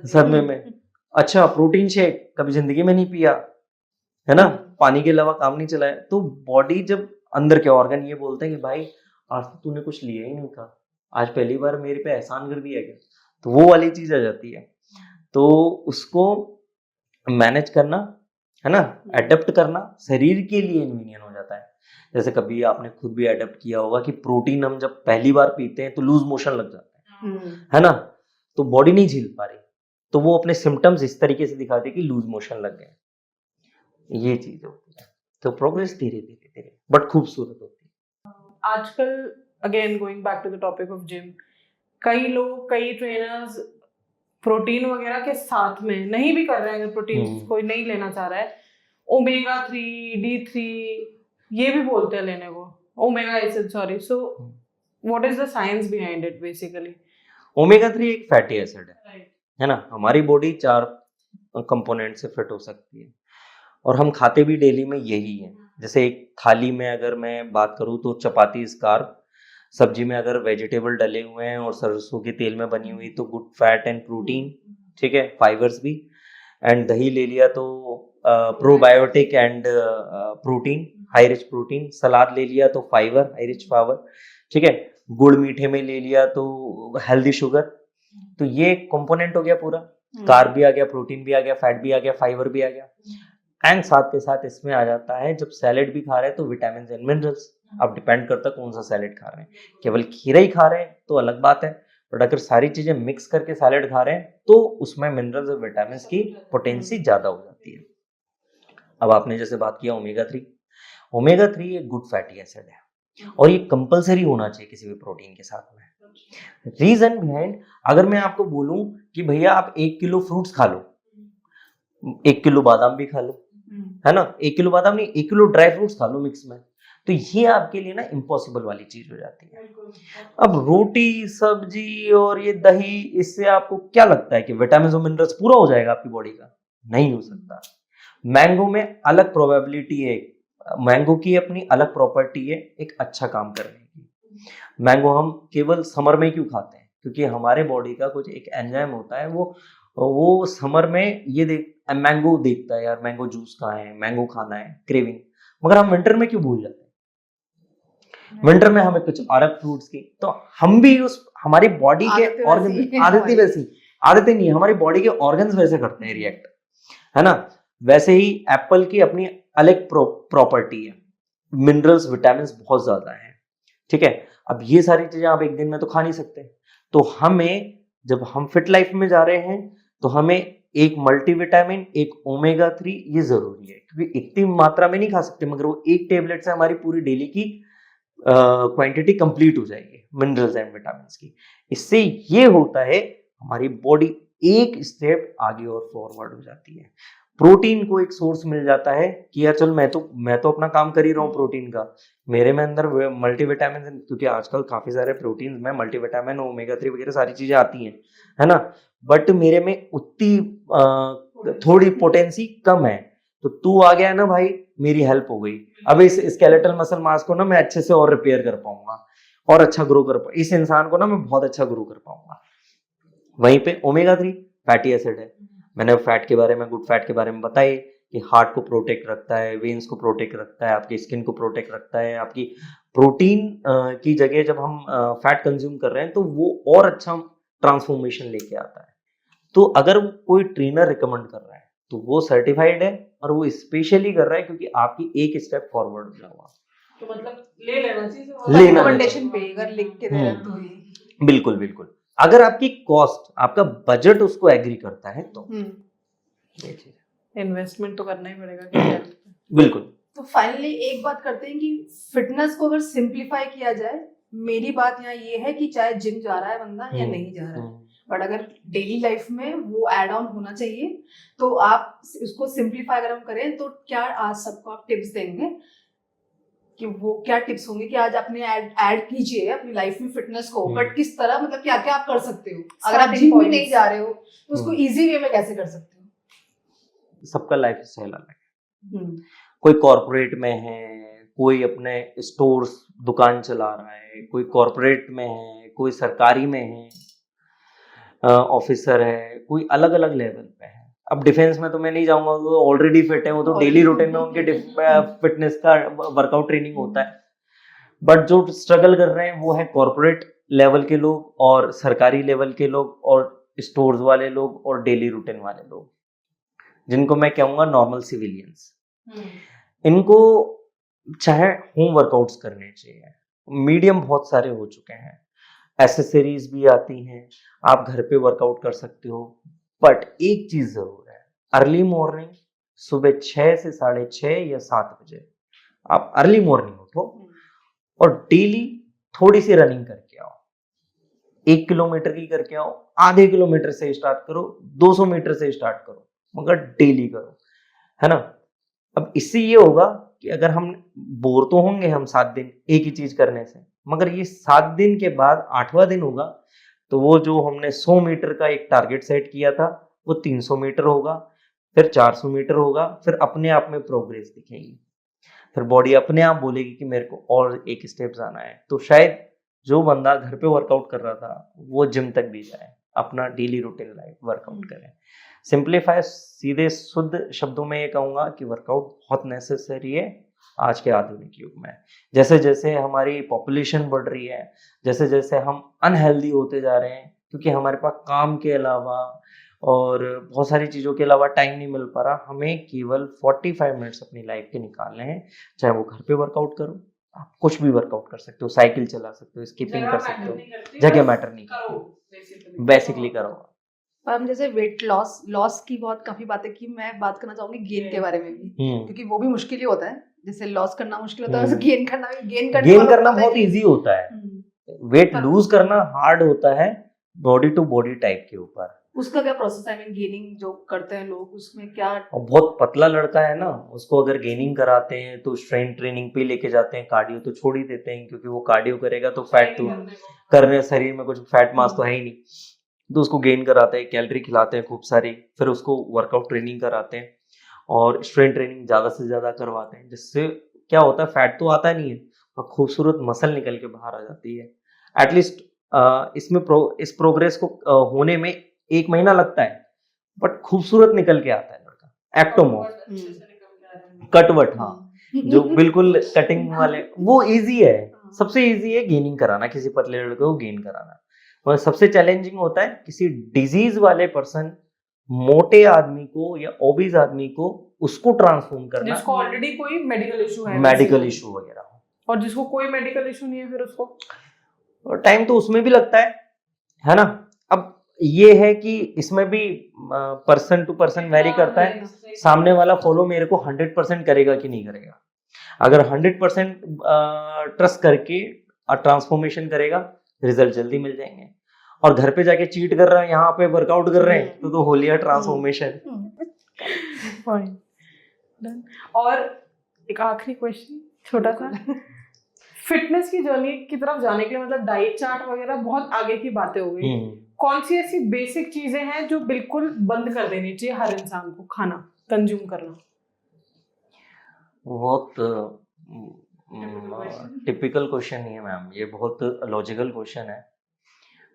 सदमे में। अच्छा प्रोटीन शेक कभी जिंदगी में नहीं पिया, है ना, पानी के अलावा काम नहीं चलाया। तो बॉडी जब अंदर के ऑर्गन ये बोलते हैं कि भाई आज तो तूने कुछ लिया ही नहीं था, आज पहली बार मेरे पे एहसान कर दिया क्या, तो वो वाली चीज आ जाती है। तो उसको मैनेज करना, है ना, एडेप्ट करना शरीर के लिए इन्वीनियंट हो जाता है। जैसे कभी आपने खुद भी एडेप्ट किया होगा कि प्रोटीन हम जब पहली बार पीते हैं तो लूज मोशन लग जाता है ना, तो बॉडी नहीं झेल पा रही, तो वो अपने सिम्टम्स इस तरीके से दिखाते हैं कि लूज मोशन लग गए, ये चीज होती है। तो प्रोग्रेस धीरे धीरे धीरे बट खूबसूरत होती है। आजकल again going back to the topic of gym, कई लोग, कई ट्रेनर्स प्रोटीन वगैरह के साथ में नहीं भी कर रहे हैं, अगर प्रोटीन कोई नहीं लेना चाह रहा है, ओमेगा 3 D3 ये भी बोलते हैं लेने को, omega acid, sorry. So what is the science behind it basically? Omega 3 एक फैटी एसिड राइट, है ना। हमारी बॉडी 4 कंपोनेंट से फिट हो सकती है और हम खाते भी डेली में यही है। जैसे एक थाली में अगर मैं बात करूँ तो चपाती इज कार्ब, सब्जी में अगर वेजिटेबल डले हुए हैं और सरसों के तेल में बनी हुई तो गुड फैट एंड प्रोटीन, ठीक है, फाइबर्स भी। एंड दही ले लिया तो probiotic and protein, high rich protein. सलाद ले लिया तो फाइबर, हाई रिच फाइबर, ठीक है। गुड़ मीठे में ले लिया तो हेल्दी शुगर। तो ये कंपोनेंट हो गया पूरा, कार्ब भी आ गया, प्रोटीन भी आ गया, फैट भी आ गया, फाइबर भी आ गया। एंड साथ के साथ इसमें आ जाता है जब सैलेड भी खा रहे हैं तो विटामिन एंड मिनरल्स। अब डिपेंड करता है कौन सा सैलेड खा रहे हैं। केवल खीरा ही खा रहे हैं तो अलग बात है, बट अगर सारी चीजें मिक्स करके सैलेड खा रहे हैं तो उसमें मिनरल्स और विटामिन की पोटेंसी ज्यादा हो जाती है। अब आपने जैसे बात किया ओमेगा 3, ओमेगा 3 एक गुड फैटी एसिड है और ये कंपलसरी होना चाहिए किसी भी प्रोटीन के साथ में। रीजन बिहाइंड, अगर मैं आपको बोलूं कि भैया आप 1 किलो फ्रूट्स खा लो, 1 किलो बादाम भी खा लो, है ना, 1 किलो बादाम नहीं, 1 किलो ड्राई फ्रूट्स खा लो मिक्स में, तो ये आपके लिए ना इम्पॉसिबल वाली चीज हो जाती है। अब रोटी सब्जी और ये दही, इससे आपको क्या लगता है कि विटामिन और मिनरल्स पूरा हो जाएगा आपकी बॉडी का? नहीं हो सकता। मैंगो में अलग प्रोबेबिलिटी है, मैंगो की अपनी अलग प्रॉपर्टी है एक अच्छा काम करने की। मैंगो हम केवल समर में क्यों खाते हैं? क्योंकि हमारे बॉडी का कुछ एक एंजाइम होता है, वो समर में ये मैंगो देखता है, यार मैंगो जूस कहाँ है, मैंगो खाना है, क्रेविंग। मगर हम विंटर में क्यों भूल जाते हैं? विंटर में हमें कुछ और फ्रूट्स की, तो हम भी उस हमारी बॉडी के ऑर्गन, आदतें नहीं, हमारी बॉडी के ऑर्गन्स वैसे करते हैं रिएक्ट, है ना। वैसे ही एप्पल की अपनी अलग प्रॉपर्टी है, मिनरल्स विटामिन बहुत ज्यादा है, ठीक है। अब ये सारी चीजें आप एक दिन में तो खा नहीं सकते, तो हमें, जब हम फिट लाइफ में जा रहे हैं तो हमें एक मल्टीविटामिन, एक ओमेगा 3 ये जरूरी है, क्योंकि इतनी मात्रा में नहीं खा सकते, मगर वो एक टेबलेट से हमारी पूरी डेली की क्वांटिटी कंप्लीट हो जाएगी मिनरल्स एंड विटामिन की। इससे ये होता है हमारी बॉडी एक स्टेप आगे और फॉरवर्ड हो जाती है। प्रोटीन को एक सोर्स मिल जाता है कि यार चल मैं तो अपना काम कर ही रहा हूँ प्रोटीन का, मेरे में अंदर मल्टीविटामिन, क्योंकि आजकल काफी सारे प्रोटीन में मल्टीविटामिन, ओमेगा 3 वगैरह सारी चीजें आती हैं, है ना, बट मेरे में उतनी थोड़ी पोटेंसी कम है, तो तू आ गया ना भाई, मेरी हेल्प हो गई। अब इस स्केलेटल मसल मास को ना मैं अच्छे से और रिपेयर कर पाऊंगा और अच्छा ग्रो कर पाऊंगा, इस इंसान को ना मैं बहुत अच्छा ग्रो कर पाऊंगा। वहीं पे ओमेगा 3 फैटी एसिड है, मैंने फैट के बारे में, गुड फैट के बारे में बताई कि हार्ट को प्रोटेक्ट रखता है, वेन्स को प्रोटेक्ट रखता है, आपकी स्किन को प्रोटेक्ट रखता है। आपकी प्रोटीन की जगह जब हम फैट कंज्यूम कर रहे हैं तो वो और अच्छा ट्रांसफॉर्मेशन लेके आता है। तो अगर कोई ट्रेनर रिकमेंड कर रहा है तो वो सर्टिफाइड है और वो स्पेशली कर रहा है क्योंकि आपकी एक स्टेप फॉरवर्ड हो जाओगा। तो मतलब ले लेना चाहिए, लेना रिकमेंडेशन पे अगर लिख के दे रहा है तो ही। बिल्कुल बिल्कुल, अगर आपकी कॉस्ट, आपका बजट उसको एग्री करता है तो ये चीज, इन्वेस्टमेंट तो करना ही पड़ेगा। बिल्कुल। तो फाइनली एक बात करते हैं कि फिटनेस को अगर सिंप्लीफाई किया जाए, मेरी बात यहाँ ये है कि चाहे जिम जा रहा है बंदा या नहीं जा रहा है, बट अगर डेली लाइफ में वो ऐड ऑन होना चाहिए, तो आप उसको सिंप्लीफाई अगर हम करें तो क्या आज सबको आप टिप्स देंगे कि वो क्या टिप्स होंगे कि आज अपने ऐड कीजिए अपनी लाइफ में फिटनेस को, बट किस तरह, मतलब क्या क्या आप कर सकते हो अगर आप जिम भी नहीं जा रहे हो तो उसको इजी वे में कैसे कर सकते हो? सबका लाइफ स्टाइल अलग है, कोई कॉर्पोरेट में है, कोई अपने स्टोर्स दुकान चला रहा है, कोई कॉर्पोरेट में है, कोई सरकारी में है, ऑफिसर है, कोई अलग अलग लेवल पे है। अब डिफेंस में तो मैं नहीं जाऊंगा, वो ऑलरेडी फिट है, वो तो डेली रूटीन में उनके फिटनेस का वर्कआउट ट्रेनिंग होता है। बट जो स्ट्रगल कर रहे हैं वो है कॉर्पोरेट लेवल के लोग और सरकारी लेवल के लोग और स्टोर्स वाले लोग और डेली रूटीन वाले लोग, जिनको मैं कहूँगा नॉर्मल सिविलियंस। इनको चाहे होम वर्कआउट्स करने चाहिए, मीडियम बहुत सारे हो चुके हैं, एसेसरीज भी आती हैं, आप घर पे वर्कआउट कर सकते हो। बट एक चीज जरूर है, अर्ली मॉर्निंग, सुबह 6 से 6:30 या 7 बजे आप अर्ली मॉर्निंग उठो और डेली थोड़ी सी रनिंग करके आओ, 1 किलोमीटर की करके आओ, आधे किलोमीटर से स्टार्ट करो, 200 मीटर से स्टार्ट करो, मगर डेली करो, है ना। अब इससे ये होगा कि अगर हम बोर तो होंगे हम 7 दिन एक ही चीज करने से, मगर ये 7 दिन के बाद 8वां दिन होगा तो वो जो हमने 100 मीटर का एक टारगेट सेट किया था वो 300 मीटर होगा, फिर 400 मीटर होगा, फिर अपने आप में प्रोग्रेस दिखेगी, फिर बॉडी अपने आप बोलेगी कि मेरे को और एक स्टेप जाना है। तो शायद जो बंदा घर पे वर्कआउट कर रहा था वो जिम तक भी जाए, अपना डेली रूटीन लाइफ वर्कआउट करे। सिंप्लीफाई, सीधे शुद्ध शब्दों में ये कहूँगा कि वर्कआउट बहुत नेसेसरी है आज के आधुनिक युग में। जैसे जैसे हमारी पॉपुलेशन बढ़ रही है, जैसे जैसे हम अनहेल्दी होते जा रहे हैं, क्योंकि हमारे पास काम के अलावा और बहुत सारी चीज़ों के अलावा टाइम नहीं मिल पा रहा, हमें केवल 45 मिनट्स अपनी लाइफ के निकालने हैं। चाहे वो घर पे वर्कआउट करो, आप कुछ भी वर्कआउट कर सकते हो, साइकिल चला सकते हो, स्किपिंग कर सकते हो, जगह मैटर नहीं करती, बेसिकली करो। पर हम जैसे वेट लॉस की बहुत काफी बातें की, मैं बात करना चाहूंगी गेन के बारे में भी, क्योंकि वो भी मुश्किल ही होता है। जैसे लॉस करना मुश्किल होता है, वैसे गेन करना गेन करना बहुत इजी होता है। वेट लूज करना हार्ड होता है बॉडी टू बॉडी टाइप के ऊपर। उसका क्या प्रोसेस है? गेनिंग जो करते हैं लोग, उसमें क्या? और बहुत पतला लड़का है ना, उसको अगर गेनिंग कराते हैं तो स्ट्रेंथ ट्रेनिंग पे लेके जाते हैं, कार्डियो तो छोड़ ही देते हैं, क्योंकि वो कार्डियो करेगा तो फैट तो करने, शरीर में कुछ फैट मास तो है ही नहीं, तो उसको गेन कराते हैं, कैलोरी खिलाते हैं खूब सारी, फिर उसको वर्कआउट ट्रेनिंग कराते हैं और स्ट्रेंथ ट्रेनिंग ज़्यादा से ज़्यादा करवाते हैं, जिससे क्या होता है, फैट तो आता नहीं है और खूबसूरत मसल निकल के बाहर आ जाती है। एटलीस्ट इसमें इस प्रोग्रेस को होने में 1 महीना लगता है, बट खूबसूरत निकल के आता है लड़का। एक्टोमॉर्फ, कटवट, हाँ, जो बिल्कुल कटिंग वाले, वो इजी है, सबसे इजी है गेनिंग कराना, किसी पतले लड़के को गेन कराना। और सबसे चैलेंजिंग होता है किसी डिजीज वाले पर्सन, मोटे आदमी को या ओबीज आदमी को, उसको ट्रांसफॉर्म करना, जिसको ऑलरेडी कोई मेडिकल इशू है, मेडिकल इशू वगैरह हो, और जिसको कोई मेडिकल इशू नहीं है, फिर उसको टाइम तो उसमें भी लगता है ना। अब ये है कि इसमें भी पर्सन टू पर्सन वेरी करता है, सामने वाला फॉलो मेरे को 100% करेगा कि नहीं करेगा। अगर 100% ट्रस्ट करके ट्रांसफॉर्मेशन करेगा, रिजल्ट जल्दी मिल जाएंगे। और घर पे जाके चीट कर रहे हैं, यहाँ पे वर्कआउट कर रहे हैं, तो हो लिया ट्रांसफॉर्मेशन। और एक आखिरी क्वेश्चन छोटा सा, फिटनेस की जर्नी की तरफ जाने के लिए, मतलब डाइट चार्ट वगैरह बहुत आगे की बातें हो गई, कौन सी ऐसी बेसिक चीजें हैं जो बिल्कुल बंद कर देनी चाहिए हर इंसान को खाना कंज्यूम करना? बहुत टिपिकल क्वेश्चन नहीं है मैम, ये बहुत लॉजिकल क्वेश्चन है।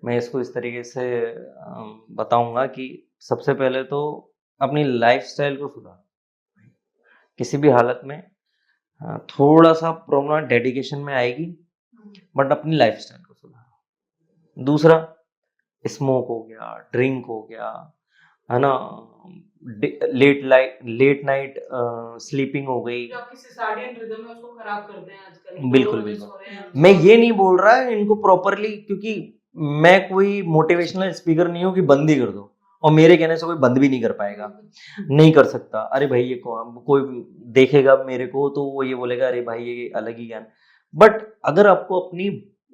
मैं इसको इस तरीके से बताऊंगा कि सबसे पहले तो अपनी लाइफस्टाइल को सुधारो, किसी भी हालत में। थोड़ा सा प्रॉब्लम डेडिकेशन में आएगी, बट अपनी लाइफस्टाइल को सुधारो। दूसरा, स्मोक हो गया, ड्रिंक हो गया, है ना, लेट नाइट स्लीपिंग हो गई, उसको खराब करते हैं आजकल। बिल्कुल बिल्कुल। मैं ये नहीं बोल रहा है इनको प्रॉपरली, क्योंकि मैं कोई मोटिवेशनल स्पीकर नहीं हूँ कि बंद ही कर दो, और मेरे कहने से कोई बंद भी नहीं कर पाएगा, नहीं कर सकता। अरे भाई, ये कोई देखेगा मेरे को तो वो ये बोलेगा अरे भाई ये अलग ही ज्ञान। बट अगर आपको अपनी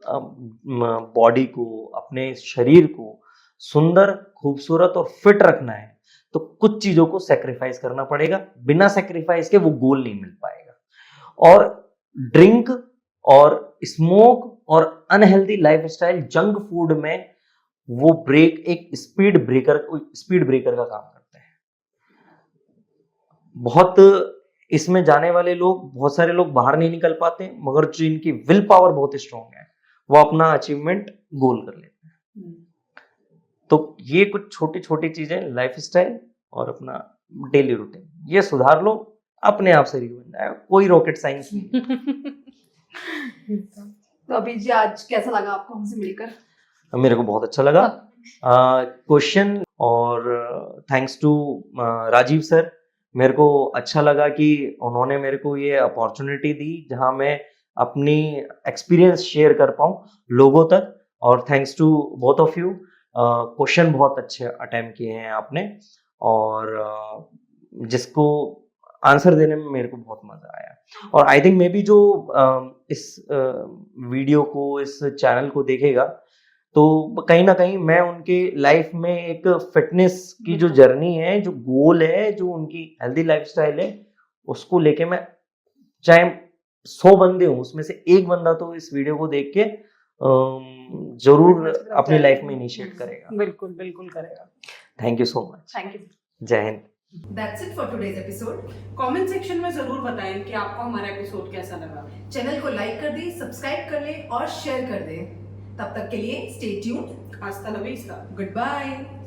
बॉडी को, अपने शरीर को सुंदर, खूबसूरत और फिट रखना है, तो कुछ चीजों को सेक्रीफाइस करना पड़ेगा। बिना सेक्रीफाइस के वो गोल नहीं मिल पाएगा। और ड्रिंक और स्मोक और अनहेल्दी लाइफस्टाइल, जंक फूड में वो एक स्पीड ब्रेकर का काम करते हैं। बहुत इसमें जाने वाले लोग, बहुत सारे लोग बाहर नहीं निकल पाते, मगर जो इनकी विल पावर बहुत स्ट्रांग है, वो अपना अचीवमेंट गोल कर लेते हैं। तो ये कुछ छोटी छोटी चीजें, लाइफस्टाइल और अपना डेली रूटीन, ये सुधार लो, अपने आप शरीर बन जाएगा, कोई रॉकेट साइंस नहीं। तो अभी जी, आज कैसा लगा आपको हमसे मिलकर? मेरे को बहुत अच्छा लगा क्वेश्चन, और थैंक्स टू राजीव सर। मेरे को अच्छा लगा कि उन्होंने मेरे को ये अपॉर्चुनिटी दी जहां मैं अपनी एक्सपीरियंस शेयर कर पाऊँ लोगों तक। और thanks to both of you, question बहुत अच्छे अटेम्प्ट किए हैं आपने, और जिसको आंसर देने में मेरे को बहुत मजा आया। और आई थिंक मे बी जो इस वीडियो को, इस चैनल को देखेगा, तो कहीं ना कहीं मैं उनके लाइफ में एक फिटनेस की जो जर्नी है, जो गोल है, जो उनकी हेल्दी लाइफस्टाइल है, उसको लेके मैं, चाहे 100 बंदे हों उसमें से एक बंदा तो इस वीडियो को देख के जरूर अपनी लाइफ में इनिशिएट करेगा। बिल्कुल बिल्कुल करेगा। Thank you so much. Thank you. जय हिंद। That's it for today's episode. Comment section में जरूर बताएं कि आपको हमारा एपिसोड कैसा लगा। चैनल को लाइक कर दे, सब्सक्राइब कर ले और शेयर कर दे। तब तक के लिए स्टे ट्यून्ड। हasta la vista। Good bye.